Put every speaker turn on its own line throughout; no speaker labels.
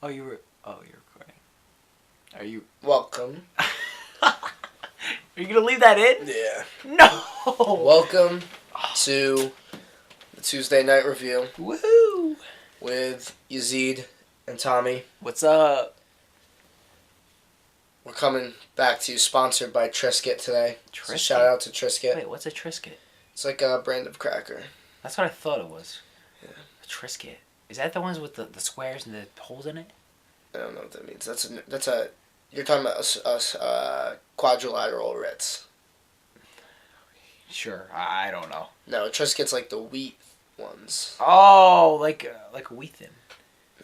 Oh, you were. Oh, you're recording. Are you?
Welcome.
Are you gonna leave that in?
Yeah.
No.
Welcome to the Tuesday night review
Woohoo!
with Yazeed and Tommy.
What's up?
We're coming back to you, sponsored by Triscuit today.
Triscuit?
So shout out to Triscuit.
Wait, what's a Triscuit?
It's like a brand of cracker.
That's what I thought it was.
Yeah.
A Triscuit. Is that the ones with the squares and the holes in it?
I don't know what that means. That's a. You're talking about a quadrilateral Ritz.
Sure. I don't know.
No, Triscuit's like the wheat ones.
Oh, like a wheat thin.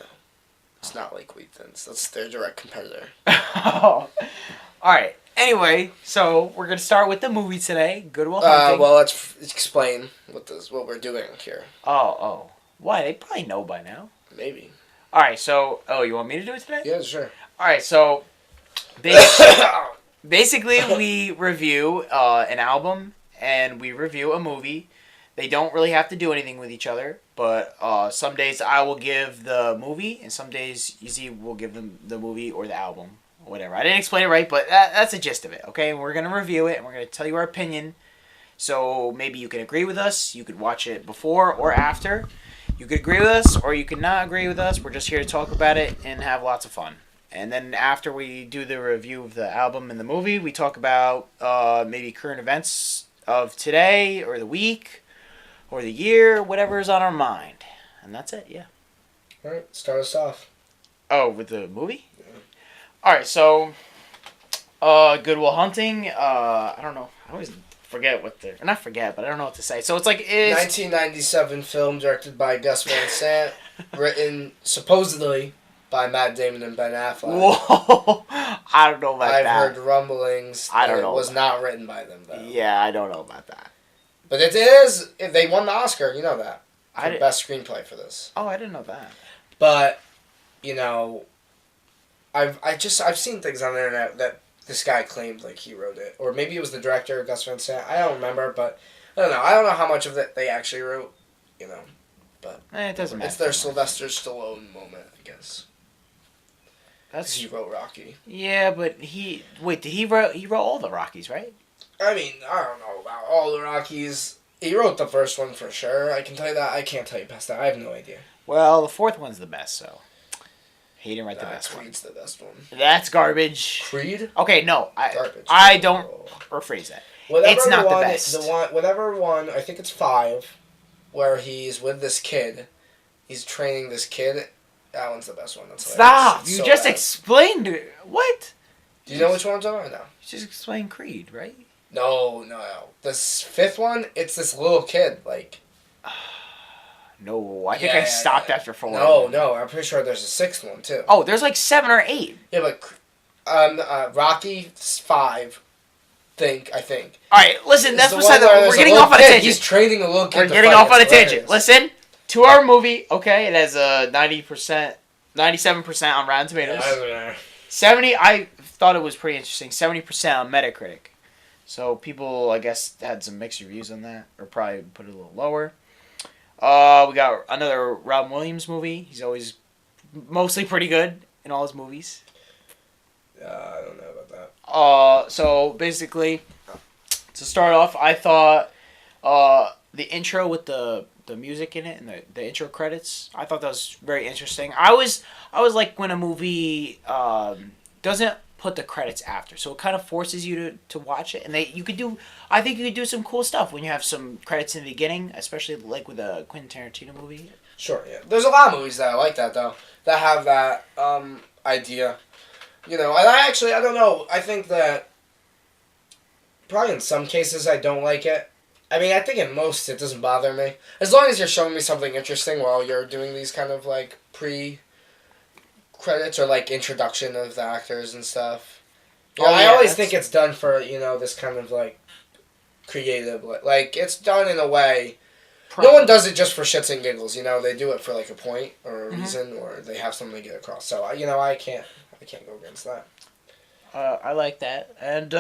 No, it's not like wheat thins. That's their direct competitor.
Oh. All right. Anyway, so we're gonna start with the movie today. Good Will Hunting.
Well, let's explain what we're doing here.
Oh. Why? They probably know by now.
Maybe.
All right. So, you want me to do it today?
Yeah, sure.
All right. So, basically, we review an album and we review a movie. They don't really have to do anything with each other, but some days I will give the movie, and some days Yazeed will give them the movie or the album, or whatever. I didn't explain it right, but that's the gist of it. Okay, we're gonna review it and we're gonna tell you our opinion. So maybe you can agree with us. You could watch it before or after. You could agree with us, or you could not agree with us. We're just here to talk about it and have lots of fun. And then after we do the review of the album and the movie, we talk about maybe current events of today or the week or the year, whatever is on our mind. And that's it, yeah.
All right, start us off.
Oh, with the movie?
Yeah.
All right, so Good Will Hunting. I don't know. I always forget not forget, but I don't know what to say. So it's like
1997 film directed by Gus Van Sant, written supposedly by Matt Damon and Ben Affleck.
Whoa, I don't know about that.
I've heard rumblings.
I don't
that
know.
It was not written by them though.
Yeah, I don't know about that.
But it is. They won the Oscar. You know that for best screenplay for this.
Oh, I didn't know that.
But I've seen things on the internet that this guy claimed like he wrote it, or maybe it was the director, Gus Van Sant. I don't remember, but I don't know. I don't know how much of it they actually wrote. But
it doesn't matter.
It's their Sylvester Stallone moment, I guess. He wrote Rocky.
Yeah, but he wrote all the Rockies, right?
I mean, I don't know about all the Rockies. He wrote the first one for sure. I can tell you that. I can't tell you past that. I have no idea.
Well, the fourth one's the best, so he didn't write the best one.
Creed's the best one.
That's garbage.
Creed?
Okay, no,
Garbage.
I don't rephrase that. It's not the best.
Whatever one, I think it's 5, where he's with this kid. He's training this kid. That one's the best one. That's
Stop! You
so
just
bad.
explained it. What?
Do you know which one I'm talking about? No.
You just explained Creed, right?
No. This 5th one, it's this little kid, like...
No, I think I stopped after 4.
No, I'm pretty sure there's a 6th one, too.
Oh, there's like 7 or 8.
Yeah, but Rocky 5, I think.
Alright, listen, that's
the
beside
one where
we're
there's
getting
a
off on a
kid.
tangent.
He's training a little kid.
We're getting off on a tangent. Listen, to our movie, okay, it has a 97% on Rotten Tomatoes. 70, I thought it was pretty interesting. 70% on Metacritic. So people, I guess, had some mixed reviews on that, or probably put it a little lower. We got another Robin Williams movie. He's always mostly pretty good in all his movies.
I don't know about that.
So basically, to start off, I thought the intro with the music in it and the intro credits, I thought that was very interesting. I was like when a movie doesn't put the credits after, so it kind of forces you to watch it, and I think you could do some cool stuff when you have some credits in the beginning, especially like with a Quentin Tarantino movie.
Sure, yeah. There's a lot of movies that I like that though, that have that idea. And I don't know. I think that probably in some cases I don't like it. I mean, I think in most it doesn't bother me. As long as you're showing me something interesting while you're doing these kind of like pre-credits or like introduction of the actors and stuff. I always think it's done for, this kind of like creative, like it's done in a way. No one does it just for shits and giggles, They do it for like a point or a reason, or they have something to get across. So, I can't go against that.
I like that. And,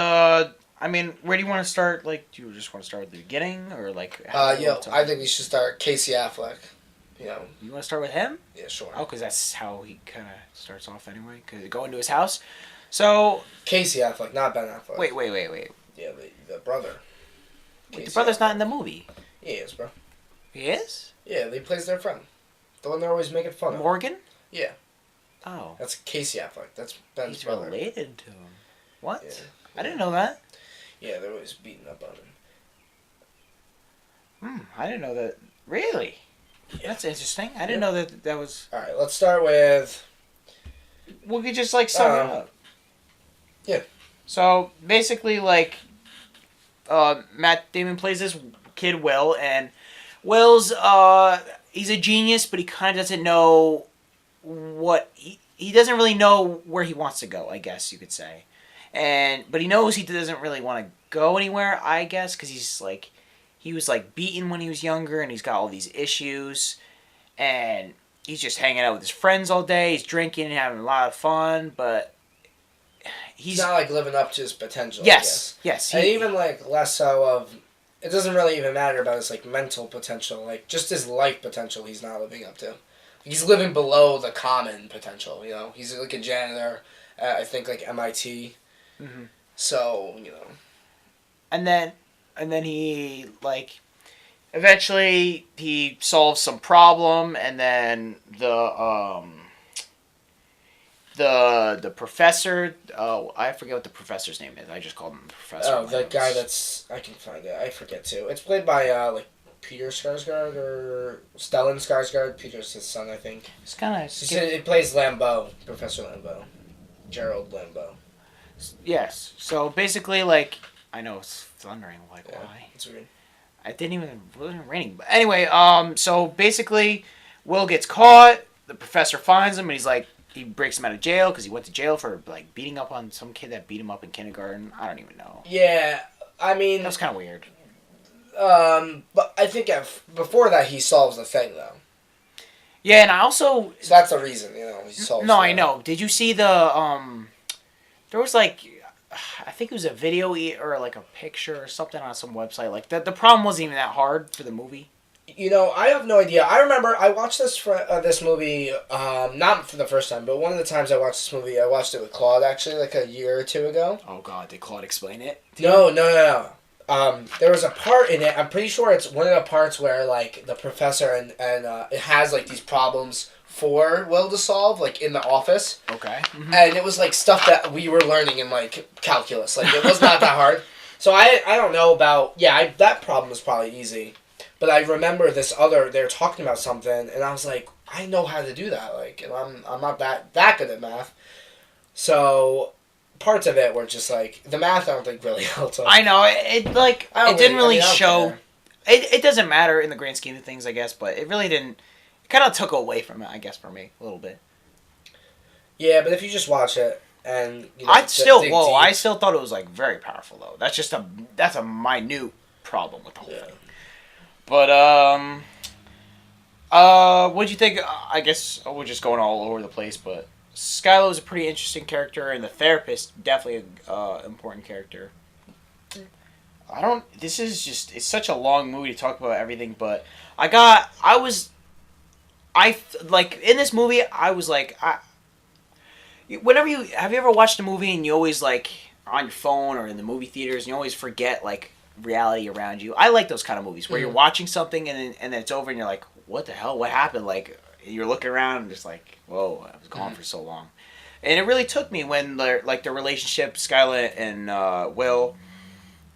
I mean, where do you want to start? Like, do you just want to start at the beginning, or like?
I think we should start Casey Affleck. You know.
You want to start with him?
Yeah, sure.
Oh, because that's how he kind of starts off anyway. Because go into his house. So.
Casey Affleck, not Ben Affleck.
Wait.
Yeah, the brother.
Wait, the brother's not in the movie.
He is, bro.
He is?
Yeah, he plays their friend. The one they're always making fun of.
Morgan?
Yeah.
Oh.
That's Casey Affleck. That's Ben's brother.
He's related to him. What?
Yeah.
I didn't know that.
Yeah, they're always beating up on him.
I didn't know that. Really? Yeah. That's interesting. I didn't know that was...
Alright, let's start with...
We could just, like, sum it up.
Yeah.
So, basically, like, Matt Damon plays this kid, Will, and Will's, he's a genius, but he kind of doesn't know what... He doesn't really know where he wants to go, I guess you could say. But he knows he doesn't really want to go anywhere, I guess, because he's, like... He was, like, beaten when he was younger, and he's got all these issues, and he's just hanging out with his friends all day, he's drinking and having a lot of fun, but
he's not, like, living up to his potential,
yes,
I guess. And even, like, less so of... It doesn't really even matter about his, like, mental potential. Like, just his life potential he's not living up to. He's living below the common potential, you know? He's, like, a janitor at, I think, like, MIT.
Mm-hmm.
So, you know...
And then he, like, eventually he solves some problem, and then the professor, I forget what the professor's name is. I just called him the professor.
Oh, the guy that's, I can find it. I forget too. It's played by, like, Peter Skarsgård, or Stellan Skarsgård. Peter's his son, I think.
It's kind of...
It plays Lambeau, Professor Lambeau. Gerald Lambeau.
Yes. So, basically, like... I know it's thundering. Like,
yeah,
why?
It's weird.
It wasn't raining. But anyway, so basically, Will gets caught. The professor finds him, and he's like, he breaks him out of jail because he went to jail for, like, beating up on some kid that beat him up in kindergarten. I don't even know.
Yeah, I mean...
That was kind of weird.
But I think before that, he solves the thing, though.
Yeah, and I also...
So that's the reason, you know, he solves
I know. Did you see the, there was, like... I think it was a video or like a picture or something on some website. Like the problem wasn't even that hard for the movie.
You know, I have no idea. I remember I watched this movie not for the first time, but one of the times I watched this movie, I watched it with Claude actually, like a year or two ago.
Oh God, did Claude explain it?
No. There was a part in it. I'm pretty sure it's one of the parts where like the professor and it has like these problems for Will to solve, like, in the office.
Okay. Mm-hmm.
And it was, like, stuff that we were learning in, like, calculus. Like, it was not that hard. So I don't know about... Yeah, that problem was probably easy. But I remember they were talking about something, and I was like, I know how to do that. Like, and I'm not that good at math. So parts of it were just, like... The math, I don't think, really helped.
I know. It didn't really show... It doesn't matter in the grand scheme of things, I guess, but it really didn't... It kind of took away from it, I guess, for me a little bit.
Yeah, but if you just watch it and you know,
I still thought it was like very powerful though. That's a minute problem with the whole thing. But what'd you think? I guess we're just going all over the place, but Skylo is a pretty interesting character, and the therapist definitely an important character. It's such a long movie to talk about everything, but in this movie, I was like, have you ever watched a movie and you always, like, on your phone or in the movie theaters, and you always forget, like, reality around you? I like those kind of movies where you're watching something and then it's over and you're like, what the hell? What happened? Like, you're looking around and just like, whoa, I was gone for so long. And it really took me when, the relationship, Skylar and Will,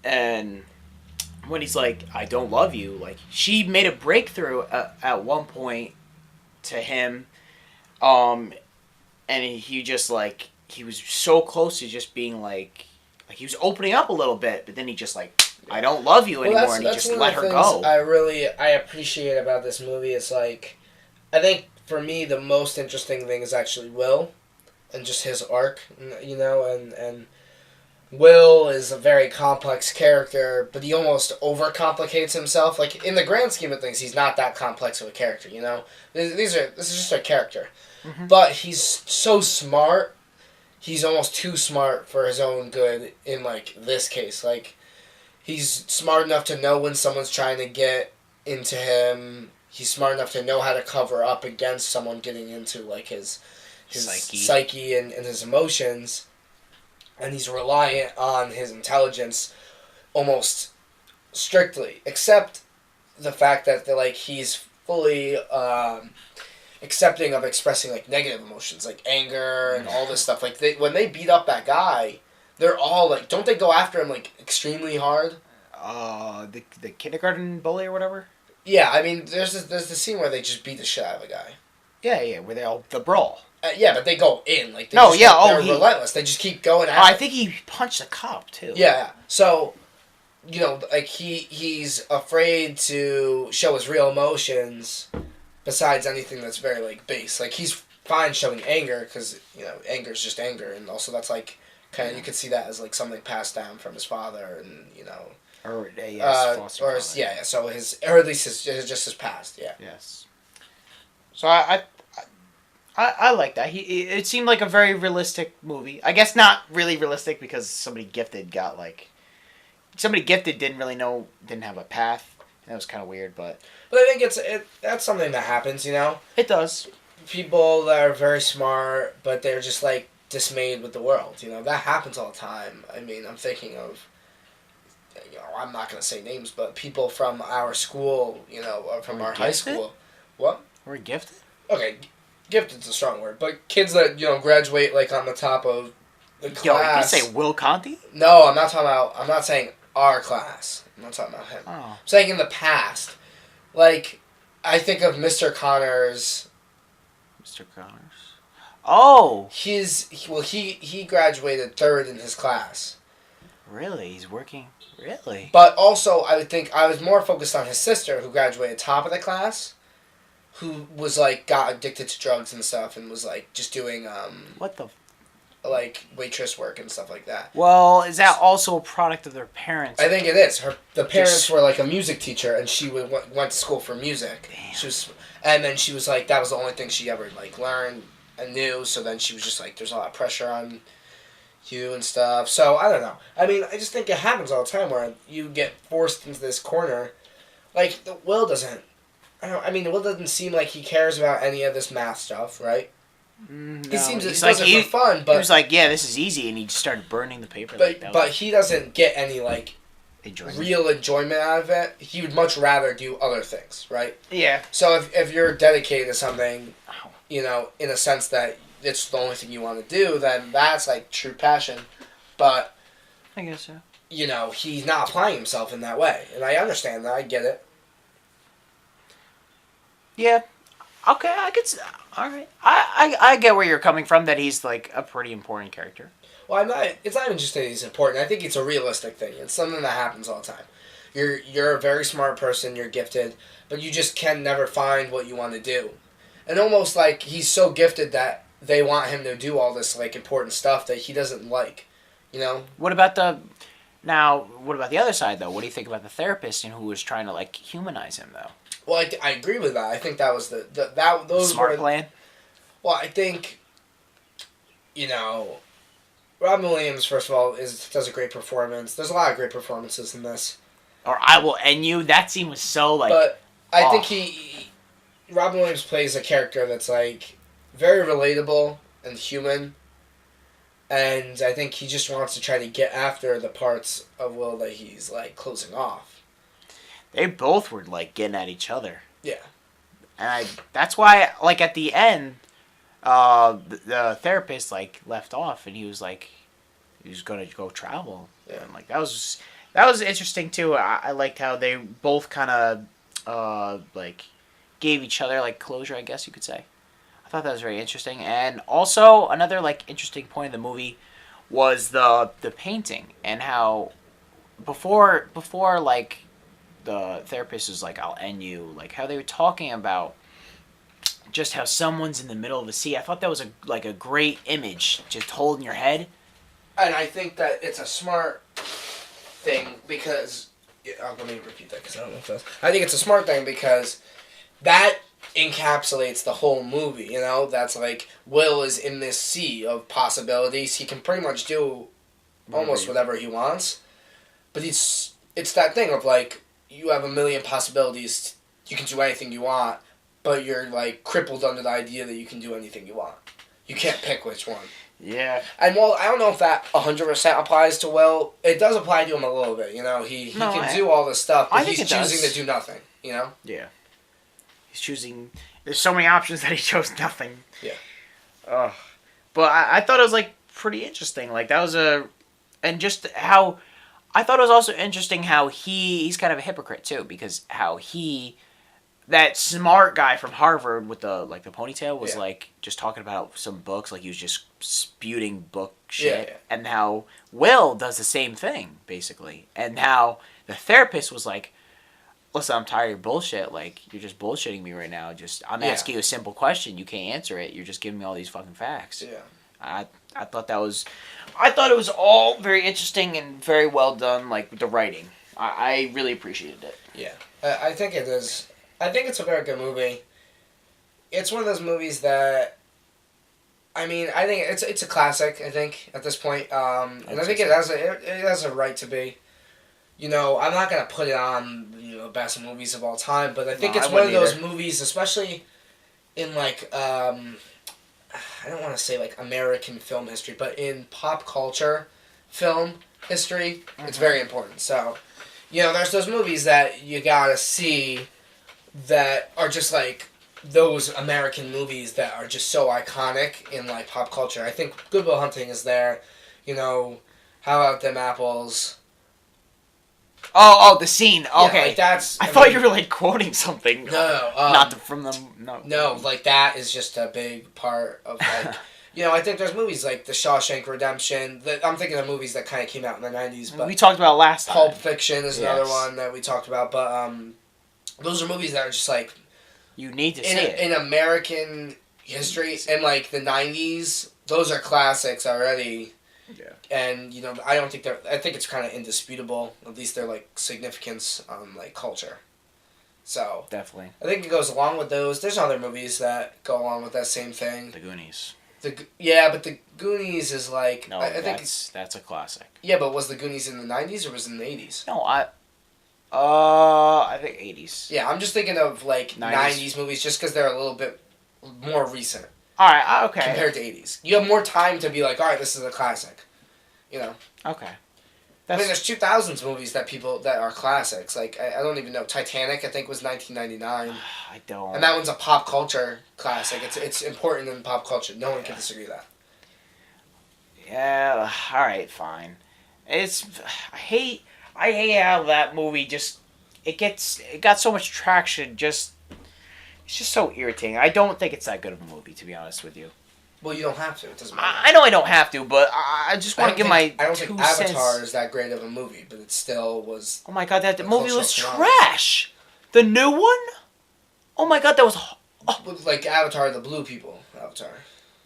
and when he's like, I don't love you, like, she made a breakthrough at one point to him, and he just, like, he was so close to just being, like he was opening up a little bit, but then he just, like, I don't love you anymore, and he just let her go.
I appreciate about this movie is, like, I think, for me, the most interesting thing is actually Will, and just his arc, you know, and Will is a very complex character, but he almost overcomplicates himself. Like, in the grand scheme of things, he's not that complex of a character, you know? This is just a character. Mm-hmm. But he's so smart, he's almost too smart for his own good in, like, this case. Like, he's smart enough to know when someone's trying to get into him, he's smart enough to know how to cover up against someone getting into like his psyche and his emotions, and he's reliant on his intelligence almost strictly, except the fact that like he's fully accepting of expressing like negative emotions like anger and all this stuff. Like when they beat up that guy, they're all like, don't they go after him like extremely hard?
The kindergarten bully or whatever.
Yeah, I mean, there's the scene where they just beat the shit out of a guy.
Yeah, where they all the brawl.
Yeah, but they go in like
they're
relentless. They just keep going at
I think he punched a cop too.
Yeah, so like he's afraid to show his real emotions. Besides anything that's very like base, like he's fine showing anger because anger is just anger, and also that's like kind of you could see that as like something passed down from his father, and
or
yeah. So or at least just his past, yeah.
Yes. So I like that. It seemed like a very realistic movie. I guess not really realistic because somebody gifted didn't have a path. That was kind of weird, but
I think that's something that happens,
It does.
People that are very smart, but they're just like dismayed with the world. That happens all the time. I mean, I'm thinking of, I'm not gonna say names, but people from our school, or from our high school. What?
We're gifted?
Okay, gifted's a strong word, but kids that graduate like on the top of the class.
Yo, you can say Will Conti?
No, I'm not saying our class. I'm not talking about him.
Oh.
I'm saying in the past. Like, I think of Mr. Connors.
Mr. Connors? Oh!
He graduated third in his class.
Really? He's working? Really?
But also, I would think I was more focused on his sister, who graduated top of the class, who was, like, got addicted to drugs and stuff, and was, like, just doing,
What the...
like, waitress work and stuff like that.
Well, is that also a product of their parents?
I think it is. The parents were, like, a music teacher, and she went to school for music.
Damn.
And then she was, like, that was the only thing she ever, like, learned and knew, so then she was just, like, there's a lot of pressure on you and stuff. So, I don't know. I mean, I just think it happens all the time where you get forced into this corner. Like, Will doesn't... Will doesn't seem like he cares about any of this math stuff, right?
No,
he seems he does it for fun, but...
He was like, yeah, this is easy, and he just started burning the paper.
But he doesn't get any, like,
enjoyment.
Real enjoyment out of it. He would much rather do other things, right?
Yeah.
So if you're dedicated to something, in a sense that it's the only thing you want to do, then that's, like, true passion. But...
I guess so.
He's not applying himself in that way. And I understand that. I get it.
Yeah. Okay, I could... Alright. I get where you're coming from, that he's, like, a pretty important character.
Well, it's not even just that he's important. I think it's a realistic thing. It's something that happens all the time. You're a very smart person, you're gifted, but you just can never find what you want to do. And almost like he's so gifted that they want him to do all this, like, important stuff that he doesn't like,
What about the other side, though? What do you think about the therapist and who was trying to, like, humanize him, though?
Well, I agree with that. I think that was those
smart plan.
Well, I think, Robin Williams, first of all, does a great performance. There's a lot of great performances in this.
Or I Will End You. That scene was so, like...
But I think Robin Williams plays a character that's, like, very relatable and human. And I think he just wants to try to get after the parts of Will that he's, like, closing off.
They both were, like, getting at each other.
Yeah.
And that's why, like, at the end, the therapist, like, left off, and he was going to go travel.
Yeah.
And, like, that was interesting, too. I liked how they both kind of, like, gave each other, like, closure, I guess you could say. I thought that was very interesting. And also, another, like, interesting point of the movie was the painting, and how before, like, the therapist was like, I'll end you, like, how they were talking about just how someone's in the middle of the sea. I thought that was a great image, just holding your head.
And I think that it's a smart thing because... let me repeat that because I don't know if that's... I think it's a smart thing because that encapsulates the whole movie, That's like, Will is in this sea of possibilities. He can pretty much do almost whatever he wants. But it's that thing of, like, you have a million possibilities you can do anything you want, but you're like crippled under the idea that you can do anything you want. You can't pick which one.
Yeah.
And well, I don't know if that 100% applies to Will. It does apply to him a little bit, you know. He can do all this stuff, but he's choosing to do nothing, you know?
Yeah. He's choosing... There's so many options that he chose nothing.
Yeah.
But I thought it was, like, pretty interesting. Like, that was a... And just how... I thought it was also interesting how he's kind of a hypocrite, too, because how he... That smart guy from Harvard with the ponytail was like just talking about some books, like he was just spewing book shit, and how Will does the same thing basically, and how the therapist was like, "Listen, I'm tired of your bullshit. Like you're just bullshitting me right now. I'm asking you a simple question, you can't answer it. You're just giving me all these fucking facts."
Yeah.
I thought it was all very interesting and very well done. Like the writing, I really appreciated it.
Yeah, I think it is. I think it's a very good movie. It's one of those movies that, I mean, I think it's a classic. I think at this point, and I think it has a right to be. You know, I'm not gonna put it on best movies of all time, but I think it's one of those movies, especially in like I don't want to say like American film history, but in pop culture film history, it's very important. So, there's those movies that you gotta see. That are just like those American movies that are just so iconic in like pop culture. I think Good Will Hunting is there. How about them apples?
Oh, the scene. Okay,
like that's.
I thought you were like quoting something.
No,
not from them. No.
No, like that is just a big part of like. I think there's movies like The Shawshank Redemption. I'm thinking of movies that kind of came out in the 90s. But
we talked about last time.
Pulp Fiction is another one that we talked about, but those are movies that are just like
you need to see it
in American history in like the 90s. Those are classics already.
Yeah. And
I don't think I think it's kind of indisputable. At least their like significance on like culture. So
definitely,
I think it goes along with those. There's other movies that go along with that same thing.
The Goonies.
But The Goonies is like
I think that's a classic.
Yeah, but was The Goonies in the 90s or was it in the 80s?
No, I think 80s.
Yeah, I'm just thinking of like 90s movies just because they're a little bit more recent.
Alright, okay.
Compared to 80s. You have more time to be like, alright, this is a classic.
Okay.
I mean, there's 2000s movies that are classics. Like, I don't even know. Titanic, I think, was 1999.
I don't.
And that one's a pop culture classic. It's important in pop culture. No one can disagree with that.
Yeah, alright, fine. I hate how that movie it got so much traction. It's just so irritating. I don't think it's that good of a movie, to be honest with you.
Well, you don't have to. It doesn't matter.
I know I don't have to, but I just want to give my 2 cents.
I don't think Avatar is that great of a movie, but it still was.
Oh my god, that movie was trash. The new one? Oh my god, that was.
Like Avatar, the blue people. Avatar.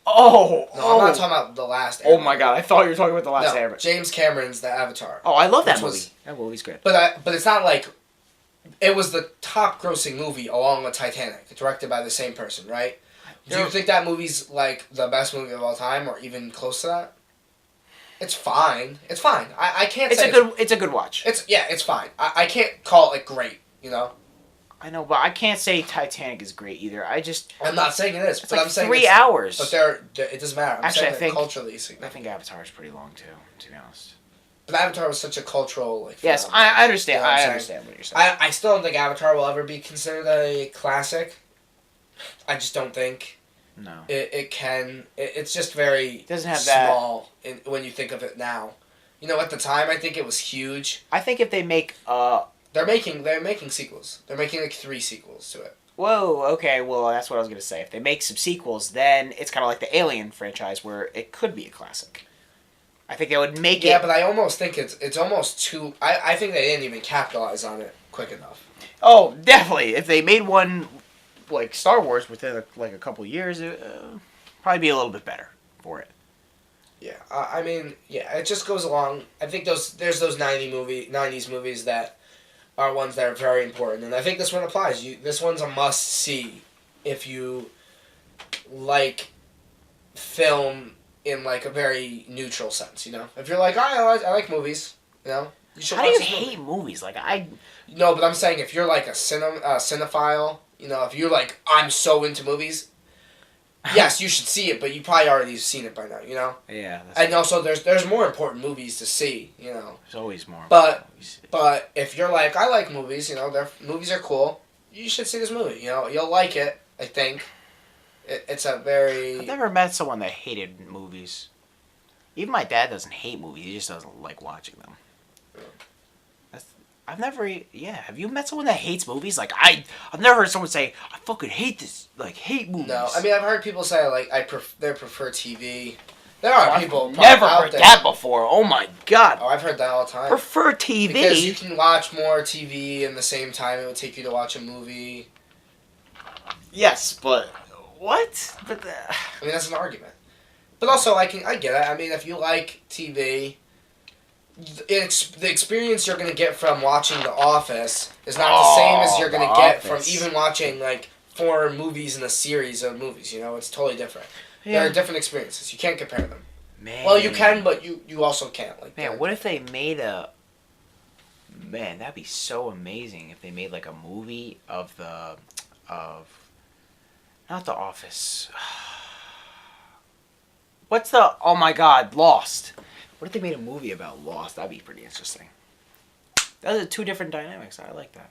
Oh.
No, I'm not talking about the last.
Oh my god, I thought you were talking about the last Avatar.
James Cameron's The Avatar.
Oh, I love that movie. That movie's good.
But it's not like. It was the top grossing movie along with Titanic, directed by the same person, right? Do you think that movie's like the best movie of all time, or even close to that? It's fine. It's fine. I can't.
It's a good watch.
It's fine. I can't call it like great.
I know, but I can't say Titanic is great either.
I'm not saying it is, but
like
I'm saying
3 hours.
But it doesn't matter.
Actually, I think
culturally significant.
I think Avatar is pretty long too, to be honest.
But Avatar was such a cultural
Yes, I understand. I understand what you're saying.
I still don't think Avatar will ever be considered a classic. I just don't think.
No.
It can. It's just very
it doesn't have
small when you think of it now. At the time, I think it was huge.
I think if they make
They're making sequels. They're making like 3 sequels to it.
Whoa, okay, well that's what I was gonna say. If they make some sequels, then it's kinda like the Alien franchise where it could be a classic. I think they would make it.
Yeah, but I almost think it's almost too. I think they didn't even capitalize on it quick enough.
Oh, definitely. If they made one like Star Wars within a couple of years, it probably be a little bit better for it.
Yeah, I mean, it just goes along. I think there's those 90s movies that are ones that are very important, and I think this one applies. This one's a must see if you like film in like a very neutral sense. If you're like, I like movies, You should
How do
watch
you
this movie.
hate movies? Like,
No, but I'm saying if you're like a cinephile, you know, if you're like, I'm so into movies, yes, you should see it, but you probably already seen it by now, you know?
Yeah.
And also, there's more important movies to see, you know?
There's always more.
But if you're like, I like movies, you know, movies are cool, you should see this movie, you know? You'll like it, I think. It's a very...
I've never met someone that hated movies. Even my dad doesn't hate movies. He just doesn't like watching them. I've never... Yeah, have you met someone that hates movies? Like, I've never heard someone say, I fucking hate this. Like, hate movies.
No, I mean, I've heard people say, like, they prefer TV. There are people
never heard that before. Oh, my God.
Oh, I've heard that all the time.
Prefer TV?
Because you can watch more TV in the same time it would take you to watch a movie.
Yes, but... What? But
I mean, that's an argument. But also, I get it. I mean, if you like TV... the experience you're going to get from watching The Office is not the same as you're going to get from even watching, like, 4 movies in a series of movies, you know? It's totally different. Yeah. There are different experiences. You can't compare them.
Man.
Well, you can, but you also can't. Like,
man, what if they made a... Man, that'd be so amazing if they made, like, a movie of the... Not The Office. What's the... Oh, my God, Lost. What if they made a movie about Lost? That'd be pretty interesting. Those are 2 different dynamics. I like that.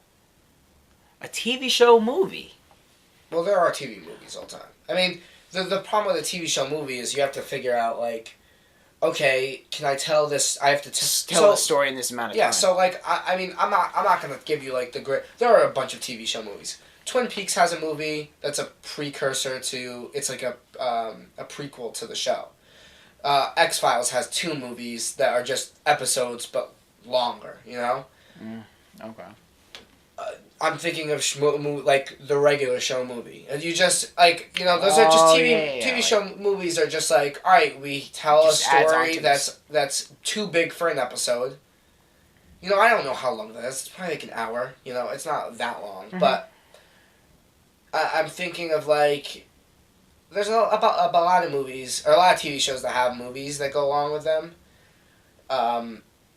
A TV show movie.
Well, there are TV movies all the time. I mean, the problem with a TV show movie is you have to figure out, like, okay, can I tell this? I have to
tell the story in this amount of time.
Yeah, so, like, I mean, I'm not going to give you, like, the great... There are a bunch of TV show movies. Twin Peaks has a movie that's a precursor to... It's like a prequel to the show. X-Files has 2 movies that are just episodes, but longer, you know?
Okay.
I'm thinking of like the regular show movie. And you just, like, you know, those are just TV show movies are just like, all right, we tell a story that's too big for an episode. You know, I don't know how long that is. It's probably like an hour. You know, it's not that long. Mm-hmm. But I'm thinking of, like... There's a lot of movies, or a lot of TV shows that have movies that go along with them.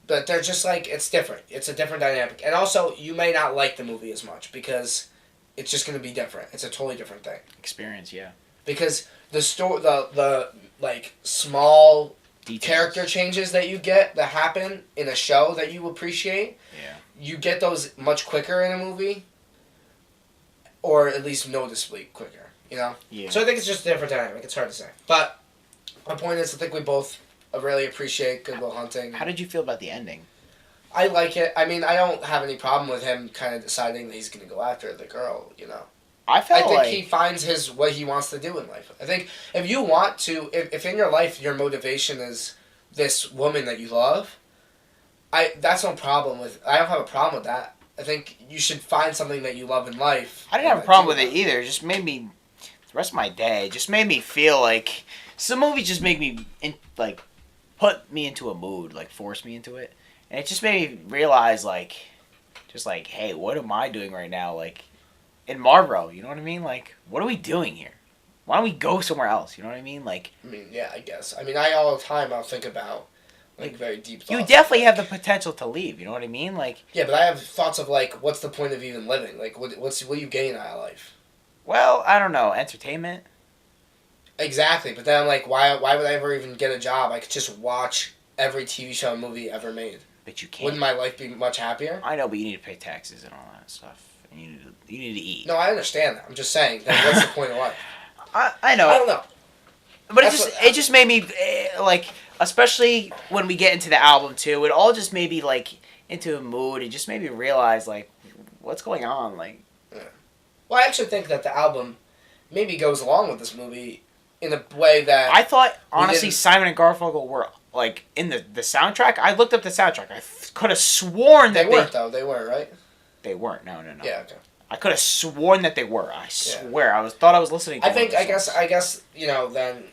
But they're just like, it's different. It's a different dynamic. And also, you may not like the movie as much because it's just going to be different. It's a totally different thing.
Experience, yeah.
Because the like, small
details,
character changes that you get that happen in a show that you appreciate, you get those much quicker in a movie, or at least noticeably quicker. You know? Yeah. So I think it's just a different dynamic. It's hard to say. But my point is, I think we both really appreciate Good Will Hunting.
How did you feel about the ending?
I like it. I mean, I don't have any problem with him kind of deciding that he's going to go after the girl, you know? I think he finds what he wants to do in life. I think if you want to... If in your life your motivation is this woman that you love, that's no problem with... I don't have a problem with that. I think you should find something that you love in life.
I didn't have a problem with it either. It just made me... The rest of my day just made me feel like some movies just make me put me into a mood, like force me into it, and it just made me realize hey, what am I doing right now, like in Marlboro? You know what I mean? Like, what are we doing here? Why don't we go somewhere else? You know what I mean? Like,
I mean, yeah, I guess. I mean, all the time I'll think about like very deep thoughts.
You definitely have the potential to leave. You know what I mean? Like,
yeah, but I have thoughts of like, what's the point of even living? Like, what are you getting out of life?
Well, I don't know. Entertainment?
Exactly. But then I'm like, why would I ever even get a job? I could just watch every TV show and movie ever made.
But you can't.
Wouldn't my life be much happier?
I know, but you need to pay taxes and all that stuff. And you need to eat.
No, I understand that. I'm just saying, what's the point of life?
I know.
I don't know.
But it just made me, like, especially when we get into the album, too, it all just made me, like, into a mood. It just made me realize, like, what's going on, like...
Yeah. Well, I actually think that the album maybe goes along with this movie in a way that...
I thought, honestly, Simon and Garfunkel were, like, in the soundtrack. I looked up the soundtrack. I could have sworn that
they... weren't, though. They weren't, right?
They weren't. No.
Yeah, okay.
I could have sworn that they were. I swear. I thought I was listening to
I guess, you know, then...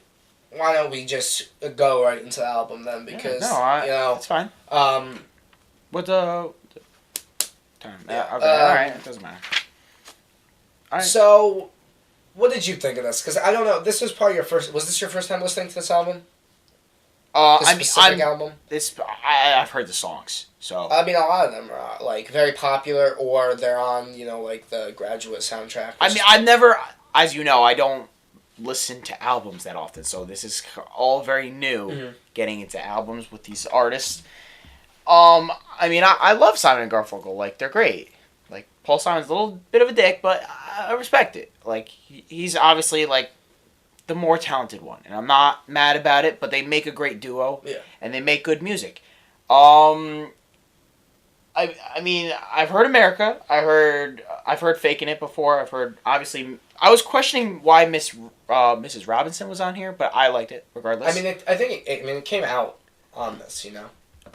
Why don't we just go right into the album, then? Because, you know...
It's fine. What's time?
Yeah,
okay, alright. It doesn't matter.
Right. So, what did you think of this? Because I don't know. This was probably your first. Was this your first time listening to this album? The specific album?
I've heard the songs, so...
I mean, a lot of them are, like, very popular, or they're on, you know, like, the Graduate soundtrack.
I mean, I've never... As you know, I don't listen to albums that often, so this is all very new, getting into albums with these artists. I mean, I love Simon and Garfunkel. Like, they're great. Like, Paul Simon's a little bit of a dick, but I respect it. Like, he's obviously, like, the more talented one, and I'm not mad about it, but they make a great duo, and they make good music. I mean, I've heard America. I've heard Faking It before. I've heard, obviously, I was questioning why Mrs. Robinson was on here, but I liked it regardless.
I mean, it came out on this, you know.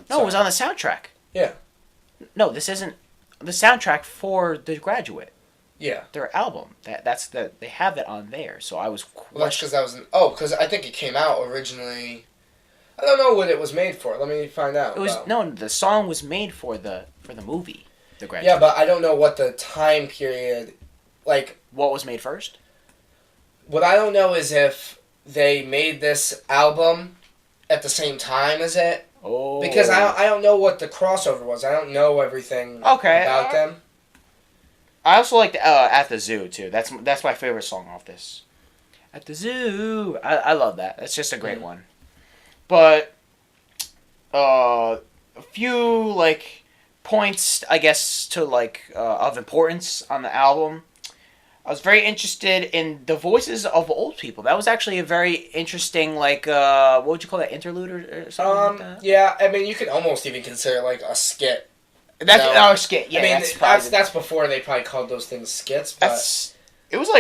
No, it was on the soundtrack.
Yeah.
No, this isn't the soundtrack for The Graduate.
Yeah.
Their album. They have that on there. So I was.
Well, that's because that was. Because I think it came out originally. I don't know what it was made for. Let me find out.
It was the song was made for the movie, The Graduate.
Yeah, but I don't know what the time period, like.
What was made first?
What I don't know is if they made this album at the same time as it.
Oh.
Because I don't know what the crossover was. I don't know everything about them.
I also like At the Zoo too. That's my favorite song off this. At the Zoo. I love that. That's just a great one. But a few like points, I guess, to like of importance on the album. I was very interested in the voices of old people. That was actually a very interesting, like, what would you call that, interlude or something like that?
Yeah, I mean, you could almost even consider like a skit.
That's our skit. Yeah,
I mean, that's before they probably called those things skits. But
it was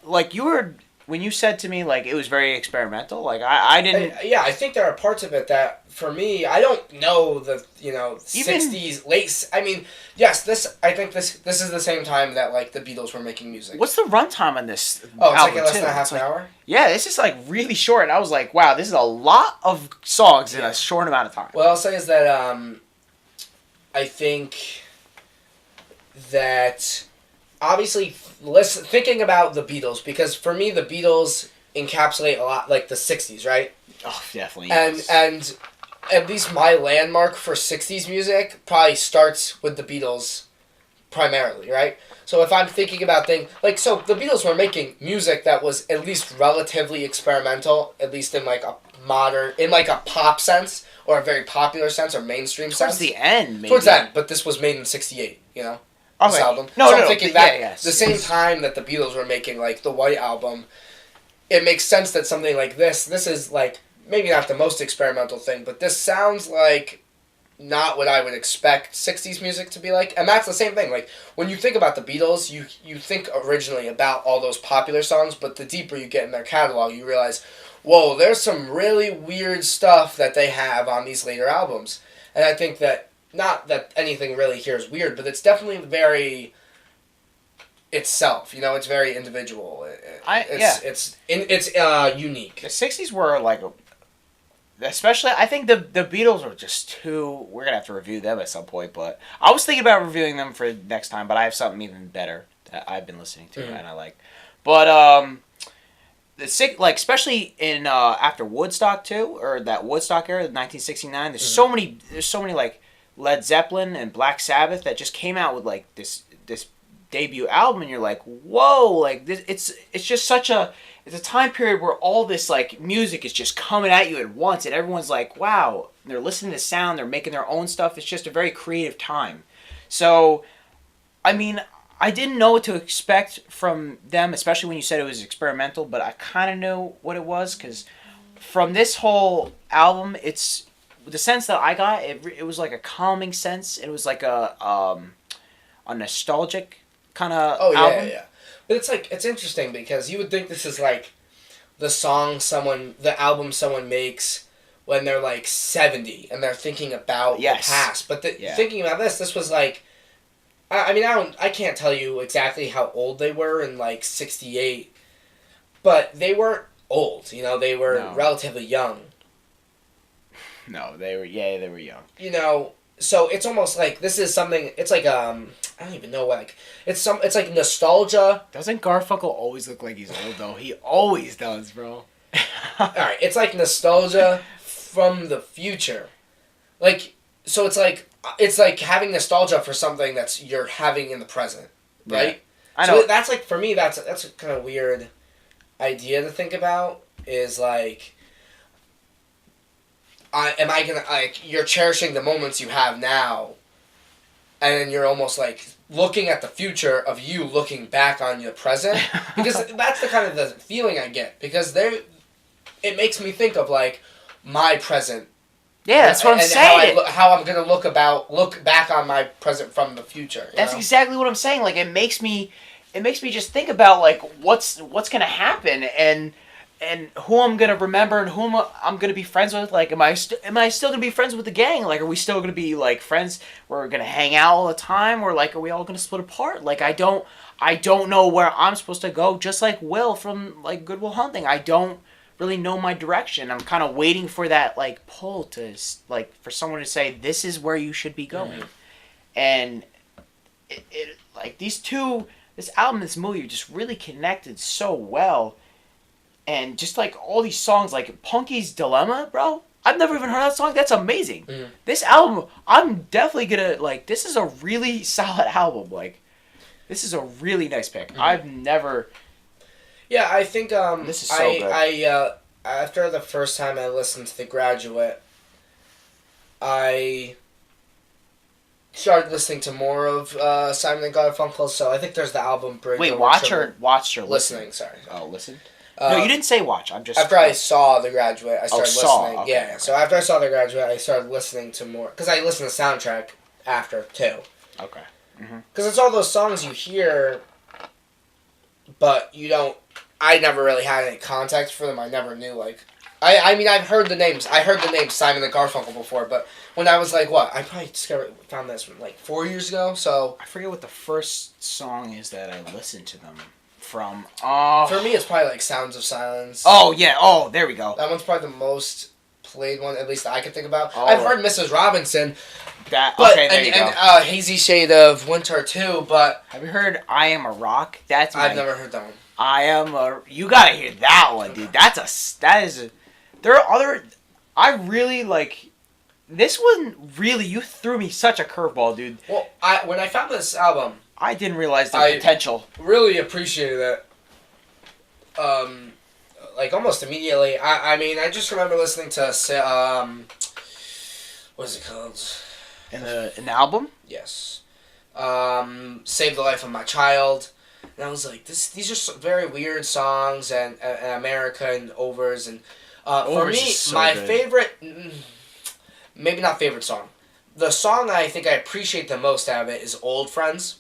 like you were when you said to me like it was very experimental. Like I didn't.
I think there are parts of it that for me I don't know the 60s late. I mean, yes, I think this is the same time that like the Beatles were making music.
What's the runtime on this?
Oh, it's like less than a half an hour.
Yeah, it's just like really short. And I was like, wow, this is a lot of songs in a short amount of time.
What I'll say is that I think that obviously thinking about the Beatles, because for me the Beatles encapsulate a lot like the 60s, right?
Oh, definitely.
And at least my landmark for 60s music probably starts with the Beatles primarily, right? So if I'm thinking about things so the Beatles were making music that was at least relatively experimental, at least in like a pop sense, or a very popular sense, or mainstream sense.
Towards the end, maybe.
Towards the end, but this was made in 68, you know?
Okay.
This album. I'm thinking that the same time that the Beatles were making, like, the White Album, it makes sense that something like this is, like, maybe not the most experimental thing, but this sounds like not what I would expect 60s music to be like. And that's the same thing. Like, when you think about the Beatles, you think originally about all those popular songs, but the deeper you get in their catalog, you realize, whoa, there's some really weird stuff that they have on these later albums. And I think that, not that anything really here is weird, but it's definitely very itself. You know, it's very individual. It's unique.
The 60s were like, especially, I think the Beatles were just too, we're going to have to review them at some point, but I was thinking about reviewing them for next time, but I have something even better that I've been listening to and I like. But, especially in after Woodstock too, or that Woodstock era, 1969. There's so many like Led Zeppelin and Black Sabbath that just came out with like this debut album, and you're like, whoa, like this, it's just such a time period where all this like music is just coming at you at once, and everyone's like, wow, they're listening to sound, they're making their own stuff. It's just a very creative time. So, I mean, I didn't know what to expect from them, especially when you said it was experimental, but I kind of knew what it was, because from this whole album, it's the sense that I got, it was like a calming sense. It was like a nostalgic kind of album.
Yeah. But it's interesting because you would think this is like the album someone makes when they're like 70 and they're thinking about the past. But thinking about this was like, I mean, I can't tell you exactly how old they were in, like, 68, but they weren't old, you know, they were relatively young.
No, they were young.
You know, so it's almost like this is something, it's like, I don't even know, like, it's like nostalgia.
Doesn't Garfunkel always look like he's old, though? He always does, bro.
Alright, it's like nostalgia from the future. Like, so it's like having nostalgia for something that's you're having in the present, right?
Yeah. I know.
So that's like, for me, that's a kind of weird idea to think about, is like, am I gonna, like, you're cherishing the moments you have now, and then you're almost like looking at the future of you looking back on your present, because that's the kind of the feeling I get, because it makes me think of like my present.
Yeah, that's what I'm saying.
How I'm gonna look back on my present from the future.
That's exactly what I'm saying. Like, it makes me just think about like what's gonna happen and who I'm gonna remember and whom I'm gonna be friends with. Like, am I still gonna be friends with the gang? Like, are we still gonna be like friends? We're gonna hang out all the time, or like, are we all gonna split apart? Like, I don't know where I'm supposed to go. Just like Will from like Good Will Hunting, I don't really know my direction. I'm kind of waiting for that like pull to like for someone to say this is where you should be going. Mm-hmm. And it like this album, this movie just really connected so well. And just like all these songs, like Punky's Dilemma, bro, I've never even heard that song. That's amazing. Mm-hmm. This album, I'm definitely gonna like, this is a really solid album. Like, this is a really nice pick. Mm-hmm. I've never.
Yeah, I think
this is so good.
I after the first time I listened to The Graduate, I started listening to more of Simon and Garfunkel. So I think there's the album Bridge.
Wait, watch or
listening? Sorry.
Oh, listen. No, you didn't say watch. I'm just
after I saw The Graduate, I started listening.
Okay,
yeah. Okay. So after I saw The Graduate, I started listening to more because I listened to the soundtrack after too.
Okay.
Because it's all those songs you hear, but you don't. I never really had any context for them. I never knew, like... I mean, I've heard the names. I heard the name Simon and Garfunkel before, but when I was, like, what? I probably found this, like, 4 years ago, so...
I forget what the first song is that I listened to them from.
For me, it's probably, like, Sounds of Silence.
Oh, yeah. Oh, there we go.
That one's probably the most played one, at least I can think about. Oh. I've heard Mrs. Robinson.
Okay, there you go.
And Hazy Shade of Winter, too, but...
Have you heard I Am a Rock?
I've never heard that one.
You gotta hear that one, dude. There are other, I really like, this one really, you threw me such a curveball, dude.
Well, when I found this album,
I didn't realize the potential.
Really appreciated it. Like almost immediately. I mean, I just remember listening to, what is it called?
In the album?
Yes. Save the Life of My Child. And I was like, these are very weird songs, and American overs, and for me, so my favorite, maybe not favorite song, the song I think I appreciate the most out of it is Old Friends.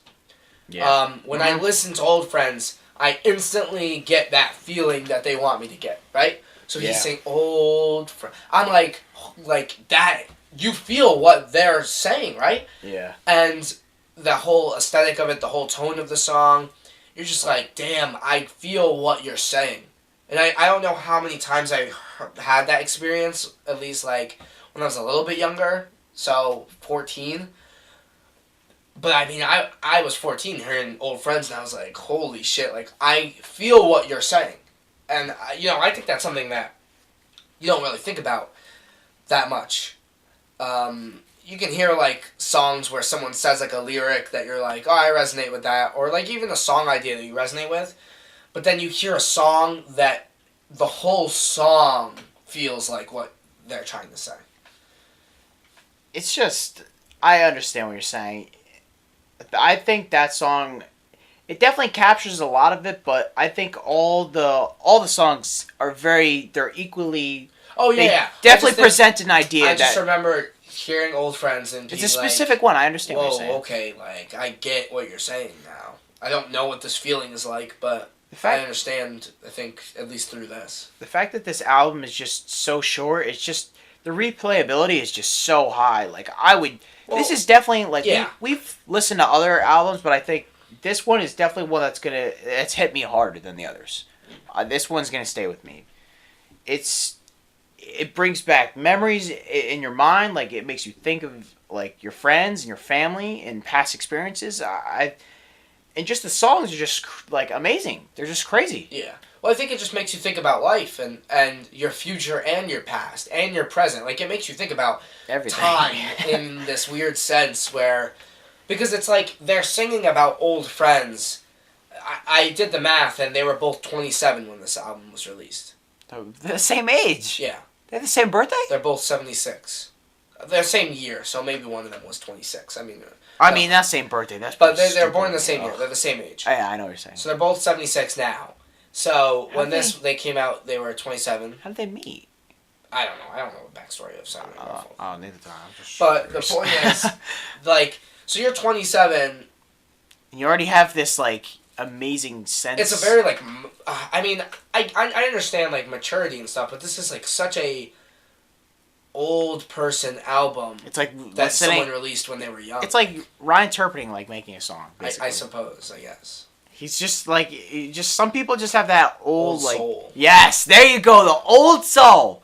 Yeah. When I listen to Old Friends, I instantly get that feeling that they want me to get, right? So he's saying Old Friends. I'm like that. You feel what they're saying, right?
Yeah. And
the whole aesthetic of it, the whole tone of the song. You're just like, damn, I feel what you're saying. And I don't know how many times I had that experience, at least like when I was a little bit younger, so 14. But I mean, I was 14 hearing Old Friends, and I was like, holy shit, like, I feel what you're saying. And, I think that's something that you don't really think about that much. You can hear, like, songs where someone says, like, a lyric that you're like, oh, I resonate with that. Or, like, even a song idea that you resonate with. But then you hear a song that the whole song feels like what they're trying to say.
It's just, I understand what you're saying. I think that song, it definitely captures a lot of it, but I think all the songs are they're equally...
Oh, yeah.
Definitely present an idea
I just remember hearing Old Friends and
it's a specific one. I understand what you're saying.
Okay, like, I get what you're saying now. I don't know what this feeling is like, but I understand, I think, at least through this.
The fact that this album is just so short, it's just, the replayability is just so high. Like, this is definitely, like, we've listened to other albums, but I think this one is definitely one that's hit me harder than the others. This one's gonna stay with me. It brings back memories in your mind. Like, it makes you think of, like, your friends and your family and past experiences. And just the songs are just, like, amazing. They're just crazy.
Yeah. Well, I think it just makes you think about life and your future and your past and your present. Like, it makes you think about
everything.
Time in this weird sense where... Because it's like they're singing about old friends. I did the math, and they were both 27 when this album was released.
They're the same age.
Yeah.
They have the same birthday?
They're both 76. They're the same year, so maybe one of them was 26. I mean,
not same birthday. That's
but they're born the same year. They're the same age.
Yeah, I know what you're saying.
So they're both 76 now. So when they came out, they were 27.
How did they meet?
I don't know. I don't know the backstory of Simon and Garfunkel.
Oh, neither do I.
But the point is, like, so you're 27.
And you already have this, like, amazing sense.
It's a very, like, I mean, I understand, like, maturity and stuff, but this is, like, such a old person album.
It's like
that someone released when they were young.
It's like Ryan interpreting, like, making a song, basically.
I suppose, I guess.
He's just, like, some people just have that old like...
soul.
Yes, there you go, the old soul.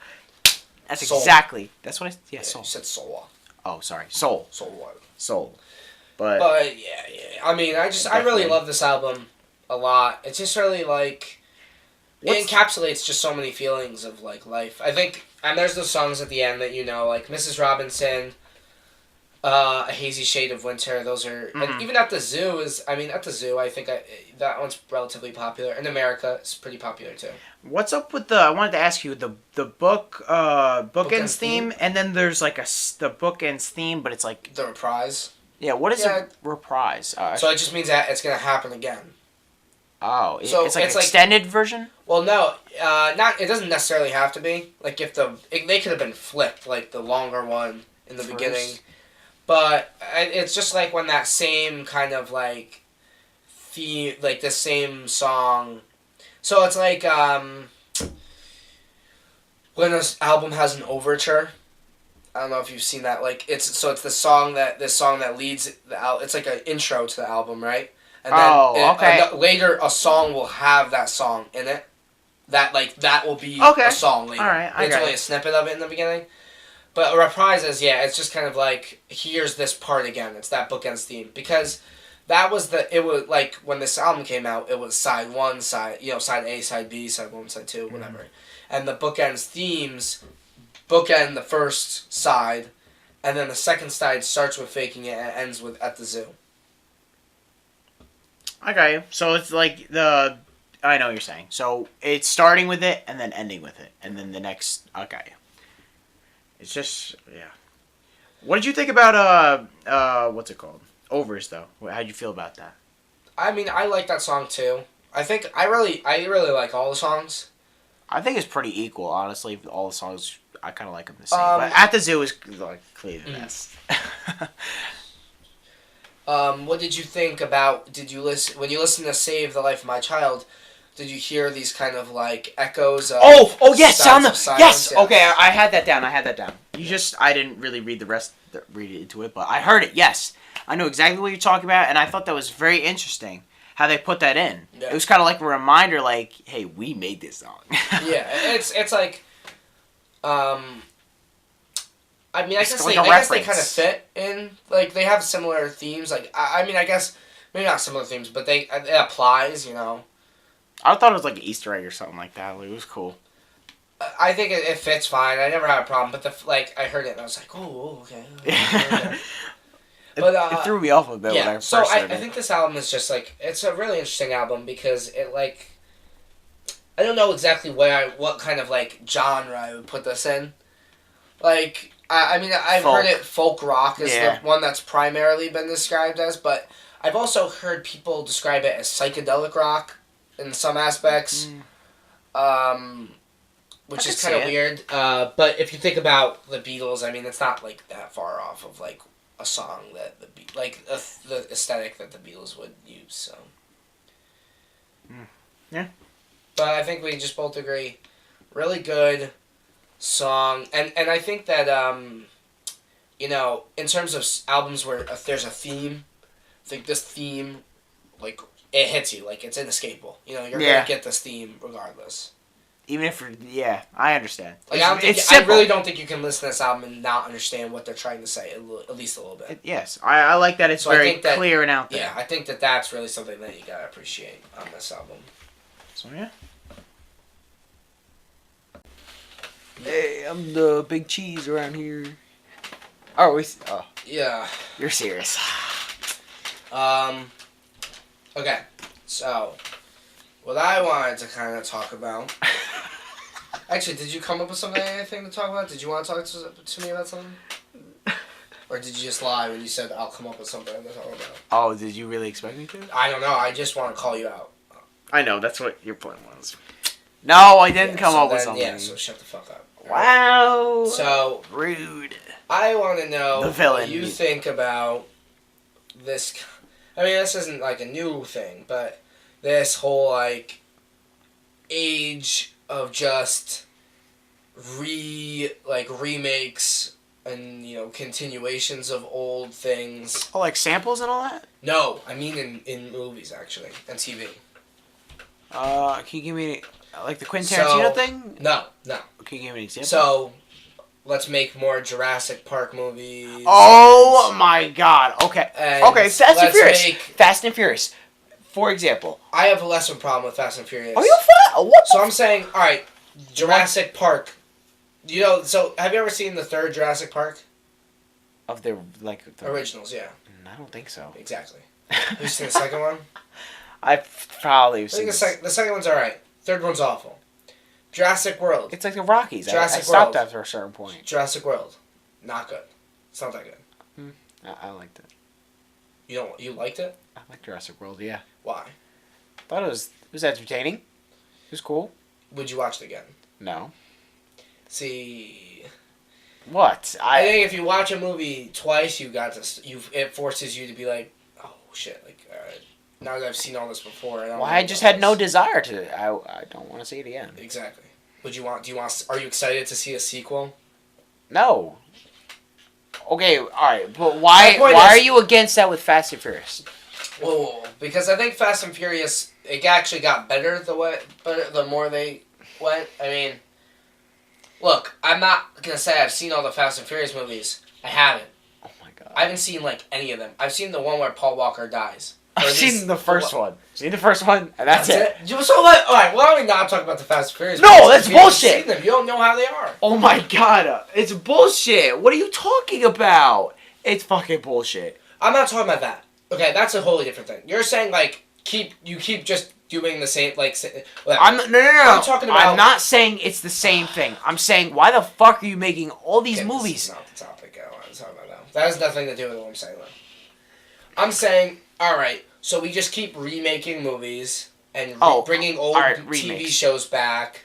That's
soul.
Exactly. That's what
Yeah,
soul.
You said soul.
Oh, sorry. Soul. Soul. But
yeah. I mean, I really love this album a lot. It's just really, like... It encapsulates just so many feelings of, like, life. I think... And there's those songs at the end that, you know, like Mrs. Robinson, A Hazy Shade of Winter. Those are... Mm-hmm. And even At the Zoo is... I mean, At the Zoo, I think that one's relatively popular. In America, it's pretty popular, too.
What's up with I wanted to ask you, the Bookends theme, and then there's, like, the Bookends theme, but it's, like...
The reprise?
Yeah, what is a reprise?
So it just means that it's going to happen again.
Oh, so it's like an extended version?
Well, no, it doesn't necessarily have to be. Like, they could have been flipped, like the longer one in the beginning. But it's just like when that same kind of, like, theme, like the same song. So it's like, when an album has an overture. I don't know if you've seen that. Like, it's the song that leads the album. It's like an intro to the album, right? And then later a song will have that song in it. That will be a song later.
All right,
it's only a snippet of it in the beginning. But a reprise is, it's just kind of like, here's this part again. It's that Bookends theme. Because that was it was like, when this album came out, it was side 1, side A, side B, side 1, side 2, whatever. And the Bookends themes bookend the first side, and then the second side starts with Faking It and ends with At the Zoo.
Okay, so it's like I know what you're saying. So it's starting with it and then ending with it, and then the next. Okay. It's just What did you think about what's it called? Overs though. How'd you feel about that?
I mean, I like that song too. I think I really like all the songs.
I think it's pretty equal, honestly. All the songs, I kind of like them the same. But At the Zoo is like clearly the best.
What did you think about? When you listen to "Save the Life of My Child"? Did you hear these kind of like echoes of?
Oh yes,
yes.
Okay, I had that down. I didn't really read read into it, but I heard it. Yes, I know exactly what you're talking about, and I thought that was very interesting how they put that in. Yeah. It was kind of like a reminder, like, hey, we made this song.
Yeah, it's like, I mean, I guess they kind of fit in. Like, they have similar themes. Like, I mean, I guess maybe not similar themes, but it applies. You know.
I thought it was like an Easter egg or something like that. Like, it was cool.
I think it fits fine. I never had a problem, but I heard it and I was like, oh, okay. But
it threw me off a bit when I first heard it.
I think this album is just like, it's a really interesting album because it like, I don't know exactly what kind of like genre I would put this in. Like, I mean, I've heard it folk rock is the one that's primarily been described as, but I've also heard people describe it as psychedelic rock in some aspects, which is kind of weird. But if you think about the Beatles, I mean, it's not like that far off of like a song that the aesthetic that the Beatles would use. So,
yeah.
But I think we just both agree, really good song, and I think that you know, in terms of albums where if there's a theme, I think this theme, like, it hits you, like, it's inescapable. You know, you're going to get this theme regardless.
Even if I understand.
Like, I really don't think you can listen to this album and not understand what they're trying to say, at least a little bit.
Yes, I like that it's very clear and out there.
Yeah, I think that's really something that you gotta appreciate on this album.
So, yeah. Hey, I'm the big cheese around here. Oh,
yeah.
You're serious.
Okay, so what I wanted to kind of talk about. Actually, did you come up with anything to talk about? Did you want to talk to me about something? Or did you just lie when you said I'll come up with something to talk about?
Oh, did you really expect me to?
I don't know. I just want to call you out.
I know, that's what your point was. No, I didn't come up with something.
Yeah, so shut the fuck up.
Wow.
So
rude.
I want to know
the villain.
What you think about this. I mean, this isn't like a new thing, but this whole like age of just remakes and continuations of old things.
Oh, like samples and all that?
No, I mean in movies actually and TV.
Can you give me like the Quentin Tarantino thing?
No.
Can you give me an example?
So, let's make more Jurassic Park movies.
Oh my God! Okay, Fast and Furious. For example,
I have a less of a problem with Fast and Furious.
Are you what?
So I'm saying, all right, Jurassic Park. So have you ever seen the third Jurassic Park?
Of the
originals, yeah.
I don't think so.
Exactly. Have you seen the second one?
I've probably seen
the second one's alright. Third one's awful. Jurassic World.
It's like the Rockies. I stopped after a certain point.
Jurassic World. Not good. It's not that good.
I liked it.
You liked it?
I liked Jurassic World, yeah.
Why?
I thought it was entertaining. It was cool.
Would you watch it again?
No.
See...
What?
I think if you watch a movie twice, it forces you to be like, oh shit, like now that I've seen all this before.
I just had no desire to. I don't want to see it again.
Exactly. Are you excited to see a sequel?
No. Okay, all right, but why are you against that with Fast and Furious?
Well, because I think Fast and Furious it actually got better the more they went. I mean. Look, I'm not going to say I've seen all the Fast and Furious movies. I haven't.
Oh my God.
I haven't seen, any of them. I've seen the one where Paul Walker dies.
I've seen the first one. Seen the first one, and that's it.
So, alright, why don't we not talk about the Fast and Furious
movies? No, that's bullshit.
Seen them. You don't know how they are.
Oh my God. It's bullshit. What are you talking about? It's fucking bullshit.
I'm not talking about that. Okay, that's a wholly different thing. You're saying, you keep just doing the same,
No. I'm talking about. I'm not saying it's the same thing. I'm saying, why the fuck are you making all these movies?
This is not the topic I want to talk about now. That has nothing to do with what I'm saying, though. I'm saying, alright, so we just keep remaking movies and bringing old TV shows back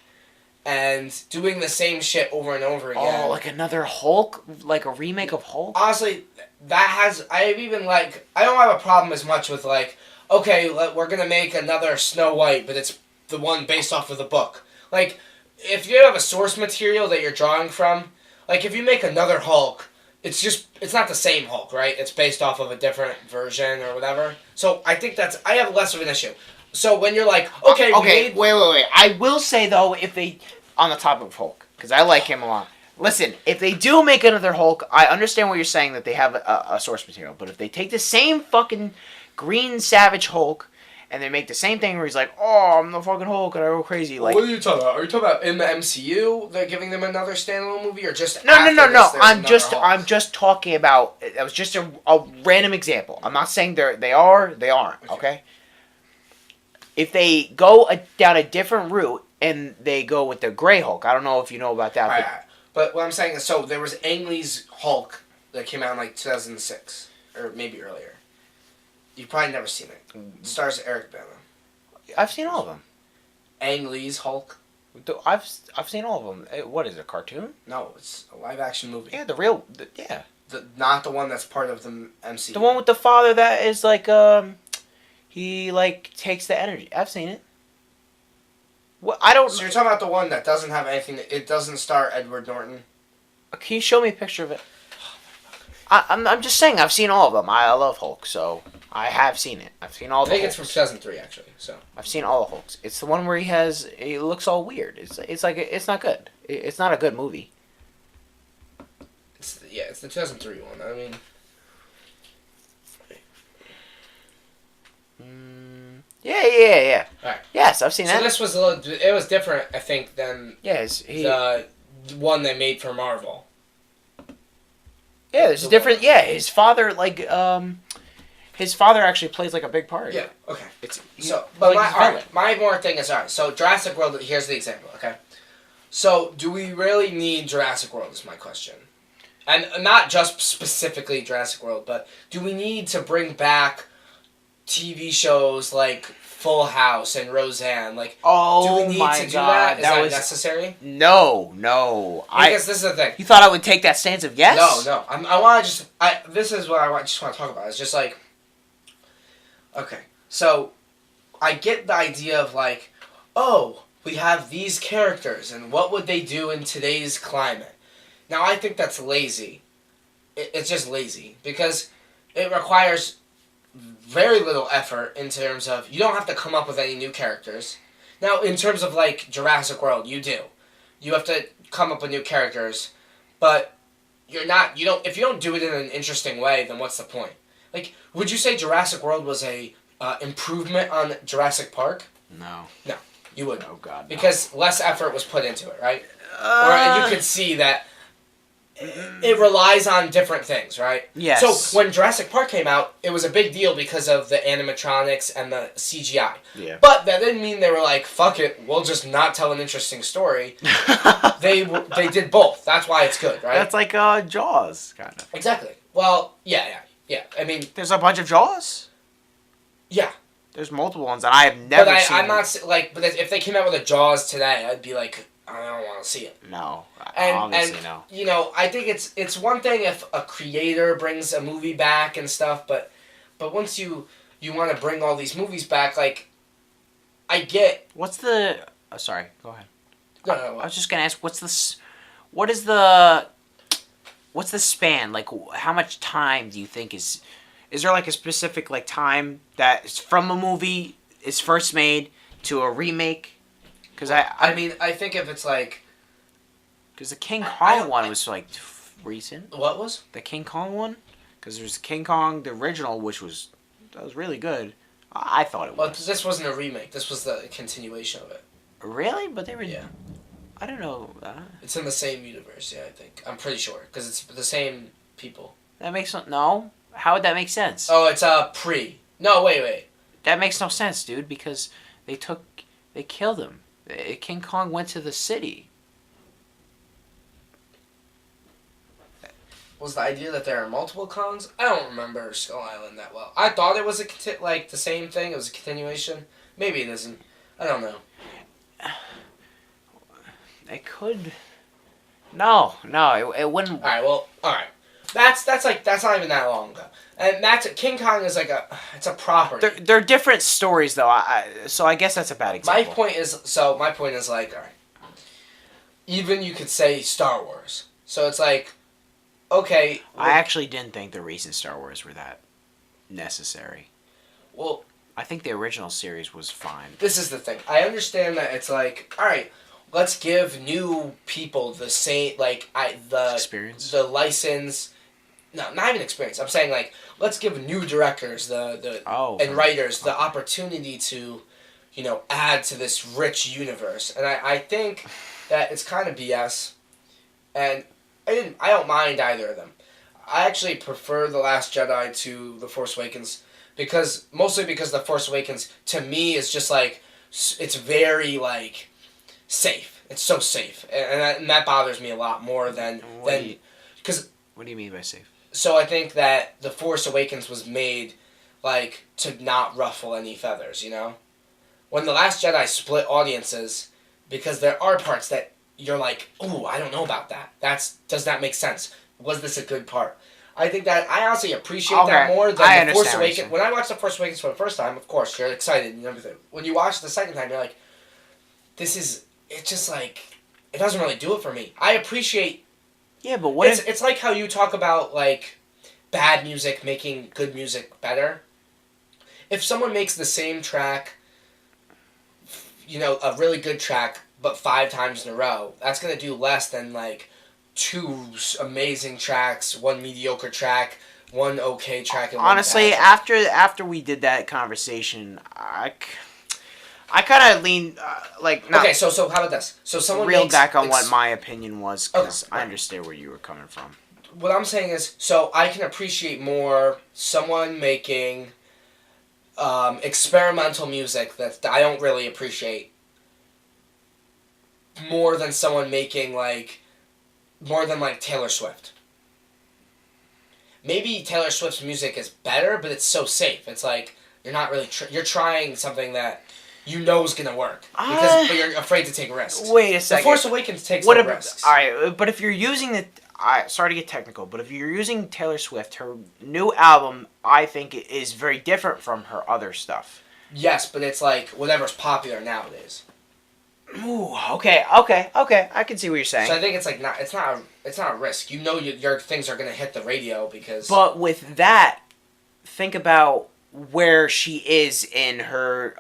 and doing the same shit over and over again.
Oh, like another Hulk? Like a remake of Hulk?
Honestly, I don't have a problem as much with, okay, we're going to make another Snow White, but it's the one based off of the book. If you have a source material that you're drawing from, if you make another Hulk, it's not the same Hulk, right? It's based off of a different version or whatever. So I think I have less of an issue. So when you're like, okay,
wait. I will say, though, on the topic of Hulk, because I like him a lot. Listen, if they do make another Hulk, I understand what you're saying, that they have a source material. But if they take the same fucking Green Savage Hulk, and they make the same thing where he's like, oh, I'm the fucking Hulk, and I go crazy.
What are you talking about? Are you talking about in the MCU, they're giving them another standalone movie, or just
No. I'm just talking about, that was just a random example. I'm not saying they aren't, okay? If they go down a different route, and they go with the Grey Hulk, I don't know if you know about that.
Right. But what I'm saying is, so there was Ang Lee's Hulk that came out in 2006, or maybe earlier. You've probably never seen it. It stars Eric Bana.
I've seen all of them.
Ang Lee's Hulk?
I've seen all of them. What is it, a cartoon?
No, it's a live-action movie.
Yeah, yeah.
Not the one that's part of the MCU.
The one with the father that is he takes the energy. I've seen it. What, I don't...
So you're talking about the one that doesn't have anything... It doesn't star Edward Norton?
Can you show me a picture of it? I'm just saying, I've seen all of them. I love Hulk, so I have seen it. I've seen all the Hulks.
I think it's from 2003, actually. So
I've seen all the Hulks. It's the one where he looks all weird. It's not good. It's not a good movie.
It's the 2003 one. I mean...
Yeah.
All right.
Yes, I've seen that.
So this was it was different, I think, than
the
one they made for Marvel.
Yeah, there's different. Yeah, his father his father actually plays like a big part.
Yeah. Okay. But my more thing is alright. So Jurassic World. Here's the example. Okay. So do we really need Jurassic World? Is my question. And not just specifically Jurassic World, but do we need to bring back TV shows like Full House and Roseanne? Like, do we need to do that? Is that necessary?
No.
Because this is the thing.
You thought I would take that stance of yes?
No. I want to just... this is what just want to talk about. It's just like... Okay. So, I get the idea of like, oh, we have these characters, and what would they do in today's climate? Now, I think that's lazy. It's just lazy. Because it requires very little effort in terms of... You don't have to come up with any new characters. Now, in terms of, like, Jurassic World, you do. You have to come up with new characters. But you're not... If you don't do it in an interesting way, then what's the point? Like, would you say Jurassic World was a improvement on Jurassic Park?
No.
No, you wouldn't.
Oh, God, no.
Because less effort was put into it, right? Or you could see that it relies on different things, right?
Yes.
So when Jurassic Park came out, it was a big deal because of the animatronics and the CGI.
Yeah.
But that didn't mean they were like, fuck it, we'll just not tell an interesting story. They did both. That's why it's good, right?
That's like Jaws, kind of.
Exactly. Well, yeah. I mean...
There's a bunch of Jaws?
Yeah.
There's multiple ones that I have never seen.
I'm not... Like, but if they came out with a Jaws today, I'd be like... I don't want to see it.
No, obviously no.
You know, I think it's one thing if a creator brings a movie back and stuff, but once you want to bring all these movies back, like, I get...
What's the... Oh, sorry, go ahead.
No.
I was just going to ask, what's the span? Like, how much time do you think is there like a specific, like, time that is from a movie is first made to a remake? Because
I mean, I think if it's like...
Because the King Kong one was, like, recent.
What was?
The King Kong one? Because there's King Kong, the original, which was... That was really good. I thought it was.
Well, this wasn't a remake. This was the continuation of it.
Really? But they were...
Yeah.
I don't know.
It's in the same universe, yeah, I think. I'm pretty sure. Because it's the same people.
That makes no... No? How would that make sense?
Oh, it's pre. No, wait.
That makes no sense, dude, because they killed him. King Kong went to the city.
Was the idea that there are multiple Kongs? I don't remember Skull Island that well. I thought it was the same thing. It was a continuation. Maybe it isn't. I don't know.
It could. No, it wouldn't.
All right. That's not even that long ago. And King Kong is like it's a property.
They're different stories though. So I guess that's a bad example.
My point is like, all right. Even you could say Star Wars. So it's like, okay.
I actually didn't think the recent Star Wars were that necessary.
Well,
I think the original series was fine.
This is the thing. I understand that it's like, all right, let's give new people the same the
experience,
the license. No, not even experience. I'm saying, like, let's give new directors and writers the opportunity to, add to this rich universe. And I think that it's kind of BS. And I don't mind either of them. I actually prefer The Last Jedi to The Force Awakens mostly because The Force Awakens, to me, is just, like, it's very, like, safe. It's so safe. And that bothers me a lot more than... Because...
What do you mean by safe?
So I think that The Force Awakens was made, like, to not ruffle any feathers, When The Last Jedi split audiences, because there are parts that you're like, ooh, I don't know about that. Does that make sense? Was this a good part? I think that I honestly appreciate that more than The Force Awakens. When I watched The Force Awakens for the first time, of course, you're excited and everything. When you watch it the second time, you're like, it's just like, it doesn't really do it for me. I appreciate...
Yeah, but what
it's like how you talk about, like, bad music making good music better. If someone makes the same track, a really good track, but 5 times in a row, that's going to do less than, like, 2 amazing tracks, 1 mediocre track, 1 okay track, and
honestly,
1 bad track.
after we did that conversation, I I kind of lean
Okay, so how about this? So someone
reeled
makes,
back on what my opinion was because
okay,
I understand where you were coming from.
What I'm saying is, so I can appreciate more someone making experimental music that I don't really appreciate more than someone making more than Taylor Swift. Maybe Taylor Swift's music is better, but it's so safe. It's like you're not really you're trying something that you know is gonna work but you're afraid to take risks.
Wait a second.
The Force Awakens takes no risks.
All right, but if you're using the, sorry to get technical, but if you're using Taylor Swift, her new album, I think is very different from her other stuff.
Yes, but it's like whatever's popular nowadays.
Ooh, okay. I can see what you're saying.
So I think it's not a risk. You know your things are gonna hit the radio because.
But with that, think about where she is in her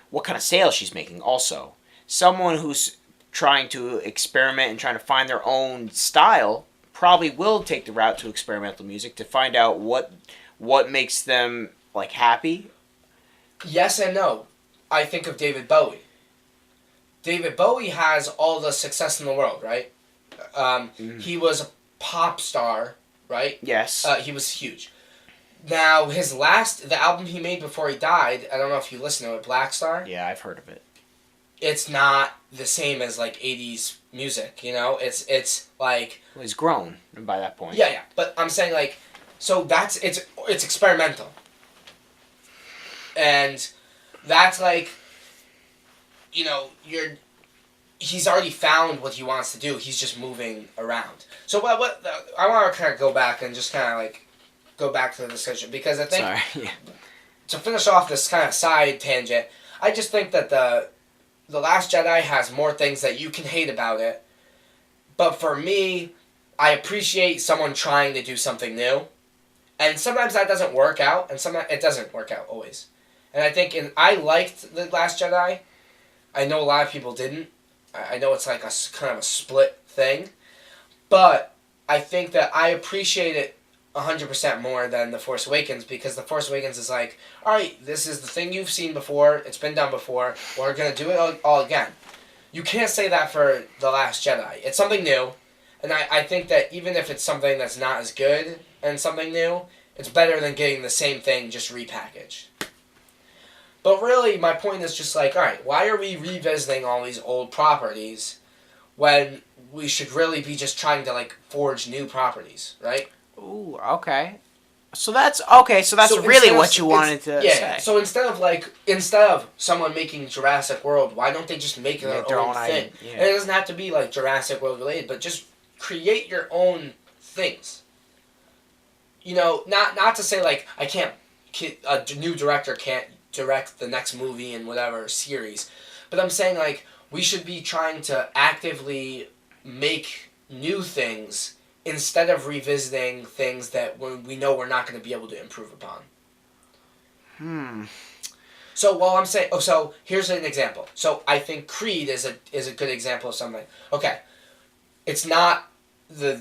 what kind of sales she's making. Also, someone who's trying to experiment and trying to find their own style probably will take the route to experimental music to find out what makes them happy.
Yes and no. I think of David Bowie. David Bowie has all the success in the world, right? He was a pop star, right?
Yes.
He was huge. Now, the album he made before he died, I don't know if you listen to it, Black Star.
Yeah, I've heard of it.
It's not the same as 80s music, you know? It's like...
Well, he's grown by that point.
Yeah. But I'm saying so it's experimental. And that's he's already found what he wants to do. He's just moving around. So what I want to kind of go back and just kind of go back to the discussion because I think to finish off this kind of side tangent, I just think that the Last Jedi has more things that you can hate about it. But for me, I appreciate someone trying to do something new. And sometimes that doesn't work out, and sometimes it doesn't work out always. And I think I liked The Last Jedi. I know a lot of people didn't. I know it's like a kind of a split thing. But I think that I appreciate it 100% more than The Force Awakens because The Force Awakens is like, alright, this is the thing you've seen before. It's been done before. We're going to do it all again. You can't say that for The Last Jedi. It's something new. And I think that even if it's something that's not as good and something new, it's better than getting the same thing just repackaged. But really, my point is just alright, why are we revisiting all these old properties when we should really be just trying to forge new properties, right?
Ooh, okay. So that's really what you wanted to say.
Yeah. So instead of someone making Jurassic World, why don't they just make their own thing? Yeah. And it doesn't have to be Jurassic World related, but just create your own things. You know, not to say a new director can't direct the next movie in whatever series, but I'm saying we should be trying to actively make new things instead of revisiting things that we know we're not going to be able to improve upon. So while I'm saying, so here's an example. So I think Creed is a good example of something. Okay, it's not the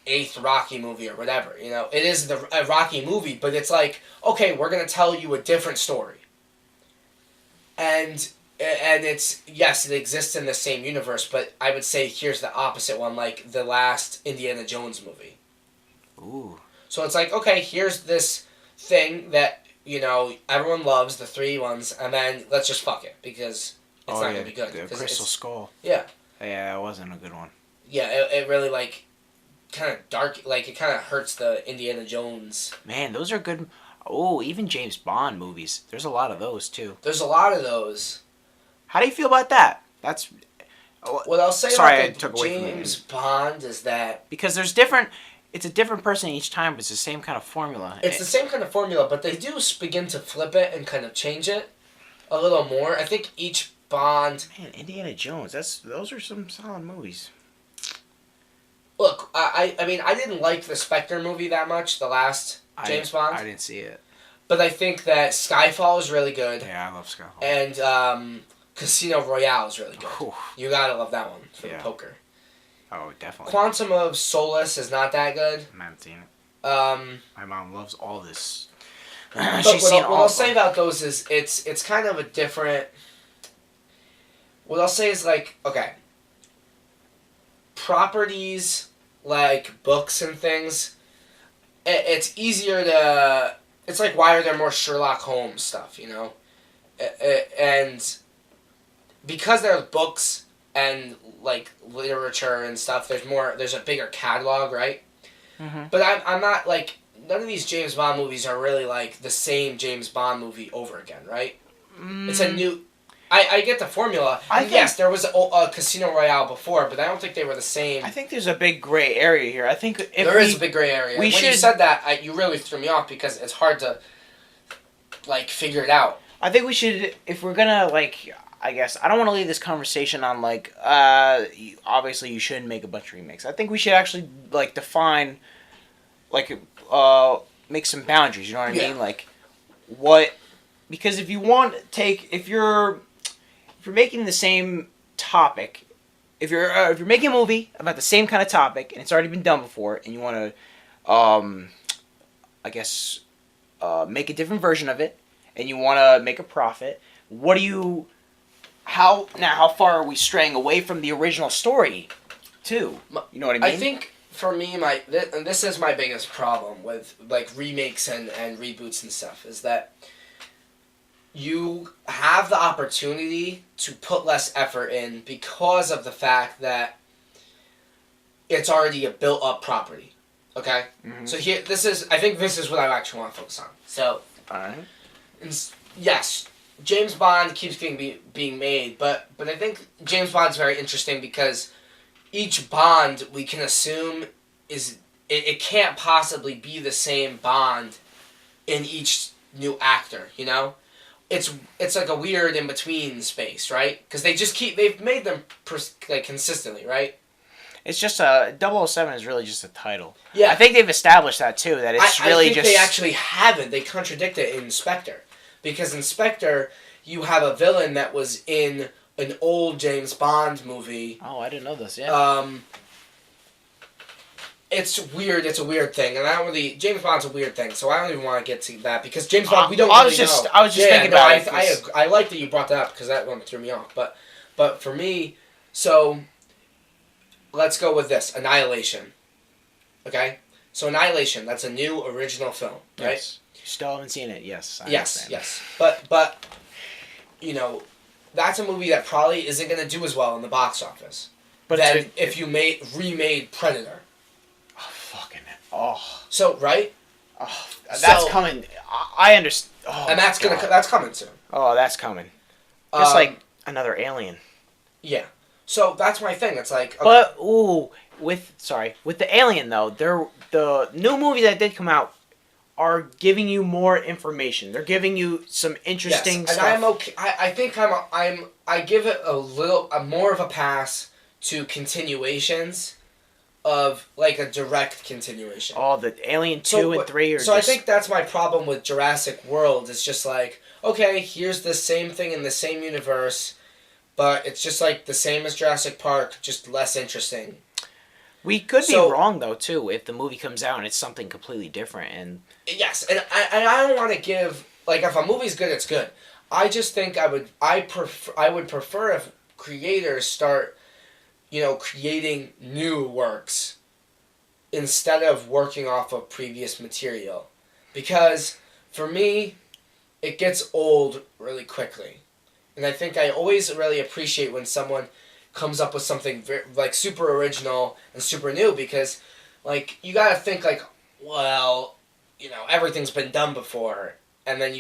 8th Rocky movie or whatever. It is a Rocky movie, but it's okay, we're going to tell you a different story. And it's, yes, it exists in the same universe, but I would say here's the opposite one, the last Indiana Jones movie.
Ooh.
So it's okay, here's this thing that, everyone loves, the 3 ones, and then let's just fuck it, because it's not going to be good.
The Crystal Skull.
Yeah.
Yeah, it wasn't a good one.
Yeah, it really, kind of dark, it kind of hurts the Indiana Jones.
Man, those are good. Oh, even James Bond movies. There's a lot of those, too.
There's a lot of those.
How do you feel about that? That's...
What I'll say about James Bond is that...
Because it's a different person each time, but it's the same kind of formula.
It's the same kind of formula, but they do begin to flip it and kind of change it a little more. I think each Bond...
Man, Indiana Jones, those are some solid movies.
Look, I mean, I didn't like the Spectre movie that much, the last James Bond.
I didn't see it.
But I think that Skyfall is really good.
Yeah, I love Skyfall.
And Casino Royale is really good.
Ooh.
You gotta love that one for the poker.
Oh, definitely.
Quantum of Solace is not that good.
I haven't seen it.
My
mom loves all this
But what I'll say about those is it's kind of a different. What I'll say is like, okay, properties like books and things, it's easier to. It's like, why are there more Sherlock Holmes stuff, you know? And because there's books and like literature and stuff, there's a bigger catalog, right?
Mm-hmm.
But I'm not like, none of these James Bond movies are really like the same James Bond movie over again, right? It's a new. I get the formula. Yes, there was a Casino Royale before, but I don't think they were the same.
I think there's a big gray area here. I think
there is a big gray area. When you said that, you really threw me off because it's hard to like figure it out.
I think we should, if we're gonna like, I guess I don't want to leave this conversation on like, obviously you shouldn't make a bunch of remakes. I think we should actually like define, like, make some boundaries. You know what I mean? Like, what? Because if you want if you're making the same topic, if you're making a movie about the same kind of topic and it's already been done before, and you want to, I guess, make a different version of it, and you want to make a profit, how far are we straying away from the original story, too? You know what I mean?
I think for me, this is my biggest problem with like remakes and reboots and stuff, is that you have the opportunity to put less effort in because of the fact that it's already a built-up property. Okay? Mm-hmm. So I think this is what I actually want to focus on. So,
alright.
Yes, James Bond keeps being made, but I think James Bond's very interesting because each Bond we can assume it can't possibly be the same Bond in each new actor, you know? It's like a weird in between space, right? Because they've made them like consistently, right?
It's just 007 is really just a title.
Yeah,
I think they've established that too. That it's really just. I think
they actually haven't. They contradict it in Spectre, because in Spectre you have a villain that was in an old James Bond movie.
Oh, I didn't know this. Yeah.
It's weird. It's a weird thing, and James Bond's a weird thing, so I don't even want to get to that because James Bond we don't really know.
I was just thinking about it.
I like that you brought that up because that one threw me off. But for me, so let's go with this Annihilation. Okay, so Annihilation, that's a new original film, right?
Yes. You still haven't seen it. Yes.
Yes. But you know, that's a movie that probably isn't going to do as well in the box office. But then if you remade Predator.
Oh.
So, right?
Oh, that's coming. I understand. Oh,
and that's coming soon.
Oh, that's coming. Just like another Alien.
Yeah. So that's my thing. It's like. Okay.
But with the Alien though, the new movies that did come out are giving you more information. They're giving you some interesting stuff.
And I'm okay. I think I give it a more of a pass to continuations. Of like a direct continuation.
Oh, the Alien 2 and 3 are
So I think that's my problem with Jurassic World. It's just like, okay, here's the same thing in the same universe, but it's just like the same as Jurassic Park, just less interesting.
We could be wrong though too if the movie comes out and it's something completely different. And
yes, and I don't want to give like if a movie's good, it's good. I just think I would prefer if creators start. Creating new works instead of working off of previous material. Because, for me, it gets old really quickly. And I think I always really appreciate when someone comes up with something like super original and super new because, like, you gotta think like, well, everything's been done before. And then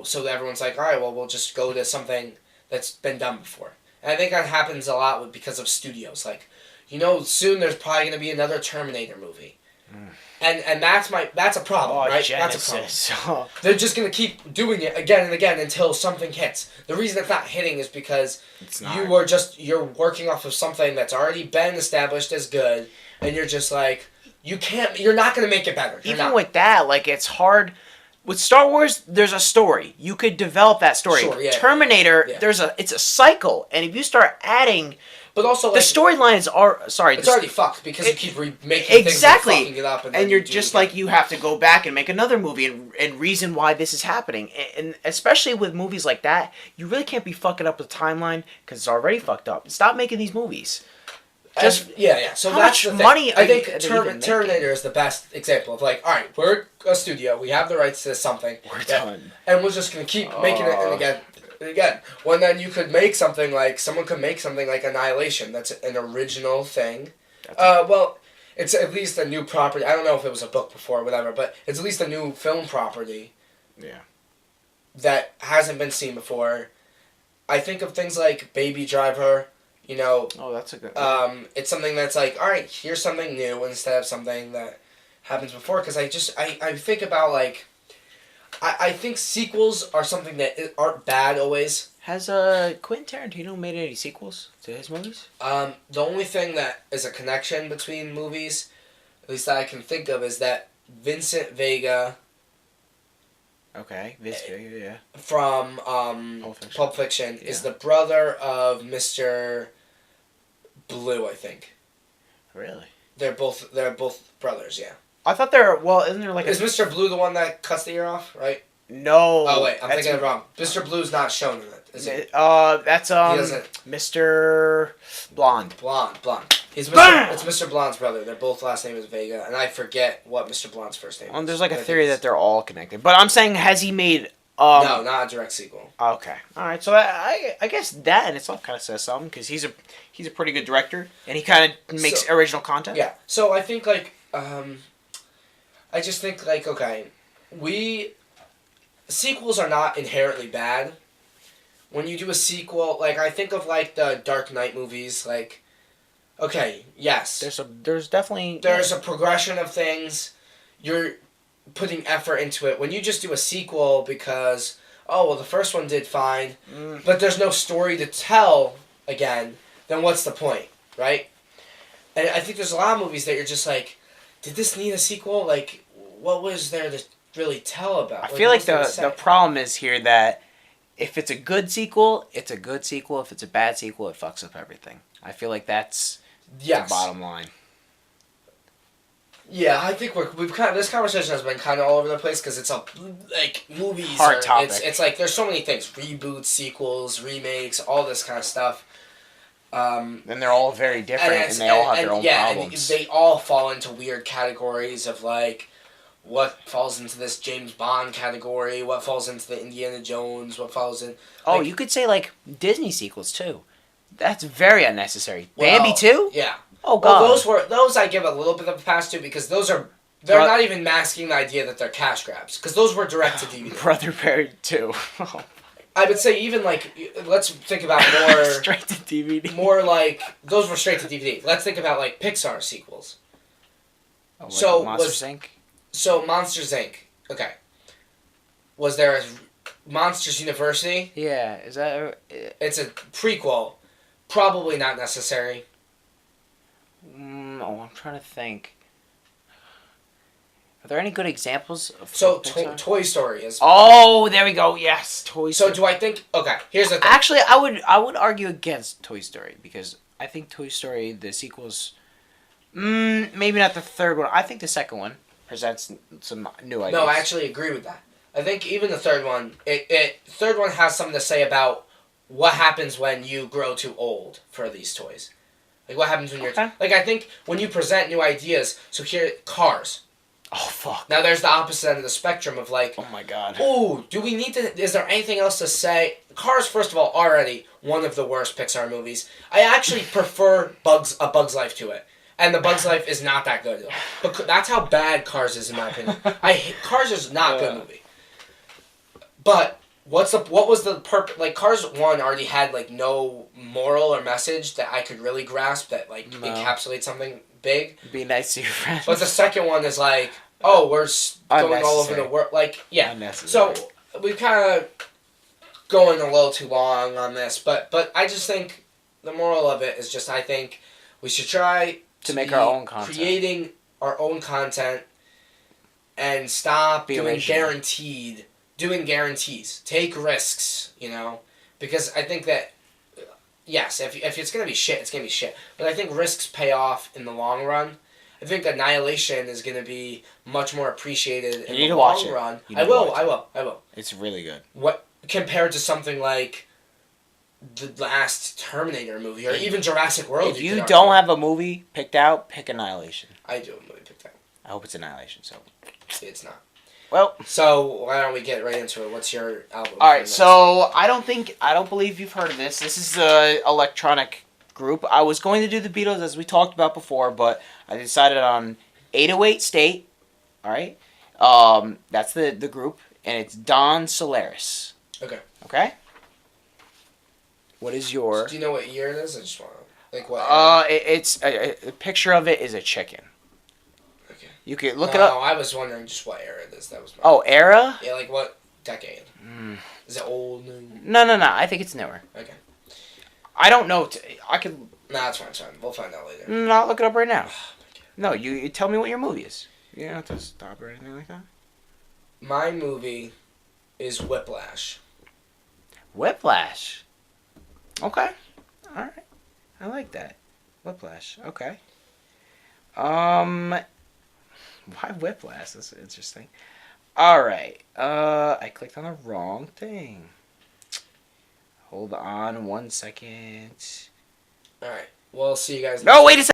so everyone's like, all right, well, we'll just go to something that's been done before. And I think that happens a lot because of studios. Like, soon there's probably going to be another Terminator movie. Mm. And that's a problem, right?
Genesis.
That's a problem. They're just going to keep doing it again and again until something hits. The reason it's not hitting is because you're working off of something that's already been established as good, and you're just like, you're not going to make it better.
With that, like, it's hard. With Star Wars, there's a story. You could develop that story.
Sure, yeah.
Terminator, it's a cycle, and if you start adding
But also,
the storylines are
It's already fucked because you keep making things and fucking it up,
and you're just like you have to go back and make another movie and reason why this is happening, and especially with movies like that, you really can't be fucking up the timeline because it's already fucked up. Stop making these movies.
Just yeah. So
how
that's
much
the thing.
money
I think Terminator is the best example of like, all right, we're a studio, we have the rights to something,
we're done,
and we're just gonna keep making it, and again. When then you could make something like someone could make something like Annihilation. That's an original thing. Well, it's at least a new property. I don't know if it was a book before or whatever, but it's at least a new film property.
Yeah.
That hasn't been seen before. I think of things like Baby Driver. You know,
oh, that's a good one.
It's something that's like, all right, here's something new instead of something that happens before. Because I think about, like, I think sequels are something that aren't bad always.
Has Quentin Tarantino made any sequels to his movies?
The only thing that is a connection between movies, at least that I can think of, is that Vincent Vega...
Okay, Vince Vega, yeah.
From Pulp Fiction is the brother of Mr. Blue, I think.
Really?
They're both brothers, yeah.
I thought isn't there like
Is Mr. Blue the one that cuts the ear off, right?
No.
Oh wait, I'm thinking it wrong. Mr. Blue's not shown in it, is he?
That's Mr. Blonde.
Blonde. It's Mr. Blonde's brother. Their both last name is Vega, and I forget what Mr. Blonde's first name is.
There's like a theory that they're all connected. But I'm saying, has he made
no, not a direct sequel.
Okay. Alright, so I guess that in itself kind of says something, because he's a pretty good director, and he kind of makes original content.
Yeah. So I think, like, I just think, like, okay, sequels are not inherently bad. When you do a sequel, like, I think of, like, the Dark Knight movies, like, okay, yes.
There's definitely...
There's a progression of things. You're putting effort into it. When you just do a sequel because, oh, well, the first one did fine, but there's no story to tell again, then what's the point, right? And I think there's a lot of movies that you're just like, did this need a sequel? Like, what was there to really tell about?
I feel like the problem is here that if it's a good sequel, it's a good sequel. If it's a bad sequel, it fucks up everything. I feel like that's the bottom line.
Yeah, I think this conversation has been kind of all over the place because it's like movies.
Hard topic.
It's like there's so many things: reboots, sequels, remakes, all this kind of stuff.
And they're all very different, and they all have their own problems.
And they all fall into weird categories of like what falls into this James Bond category, what falls into the Indiana Jones, what falls in.
Oh, you could say like Disney sequels too. That's very unnecessary. Bambi too?
Yeah.
Oh god.
Well, those I give a little bit of a pass to because they're not even masking the idea that they're cash grabs because those were direct to DVD.
Brother Bear 2.
I would say even like let's think about more
straight to DVD.
More like those were straight to DVD. Let's think about like Pixar sequels.
Oh, like so Monsters Inc.
So Monsters Inc. Okay. Was there a Monsters University?
Yeah, is that?
It's a prequel. Probably not necessary.
I'm trying to think. Are there any good examples of
Toy Story is...
Oh, there we go. Yes, Toy Story.
So do I think... Okay, here's the thing.
Actually, I would argue against Toy Story because I think Toy Story, the sequels... maybe not the third one. I think the second one presents some new ideas.
No, I actually agree with that. I think even the third one... third one has something to say about what happens when you grow too old for these toys. Like, what happens when you're... Like, I think when you present new ideas... So here, Cars...
Oh, fuck.
Now, there's the opposite end of the spectrum of, like...
Oh, my God.
Oh, do we need to... Is there anything else to say? Cars, first of all, already one of the worst Pixar movies. I actually prefer A Bug's Life to it. And The Bug's Life is not that good. But that's how bad Cars is, in my opinion. Cars is not a good movie. But... What was the purpose? Like, Cars 1 already had, like, no moral or message that I could really grasp that, like, encapsulates something big.
Be nice to your friends.
But the second one is like, oh, we're going all over the world. Like, yeah. So, we're kind of going a little too long on this. But I just think the moral of it is just I think we should try to make our own content. Creating our own content and stop doing guarantees. Take risks, you know? Because I think that yes, if it's gonna be shit, it's gonna be shit. But I think risks pay off in the long run. I think Annihilation is gonna be much more appreciated in the long run. I will.
It's really good.
What compared to something like the last Terminator movie or even Jurassic World?
If you don't have a movie picked out, pick Annihilation.
I do have a movie picked out.
I hope it's Annihilation. So
it's not.
Well,
so why don't we get right into it? What's your album?
All right, so I don't believe you've heard of this. This is an electronic group. I was going to do the Beatles as we talked about before, but I decided on 808 State. All right, that's the group, and it's Don Solaris.
Okay.
Okay. What is your?
So do you know what year it is? I just want to what.
It's a picture of it is a chicken. You could look it
up.
No,
I was wondering just what era it is. That was.
Era?
Yeah, like what decade? Is it old, new?
No. I think it's newer.
Okay.
I don't know. I could.
Nah, it's fine. We'll find out later.
No, I'll look it up right now. No, you tell me what your movie is. You don't have to stop or anything like that.
My movie is Whiplash.
Whiplash. Okay. All right. I like that. Whiplash. Okay. Why Whiplash? That's interesting. All right. I clicked on the wrong thing. Hold on 1 second.
All right. We'll see you guys.
No, wait a second.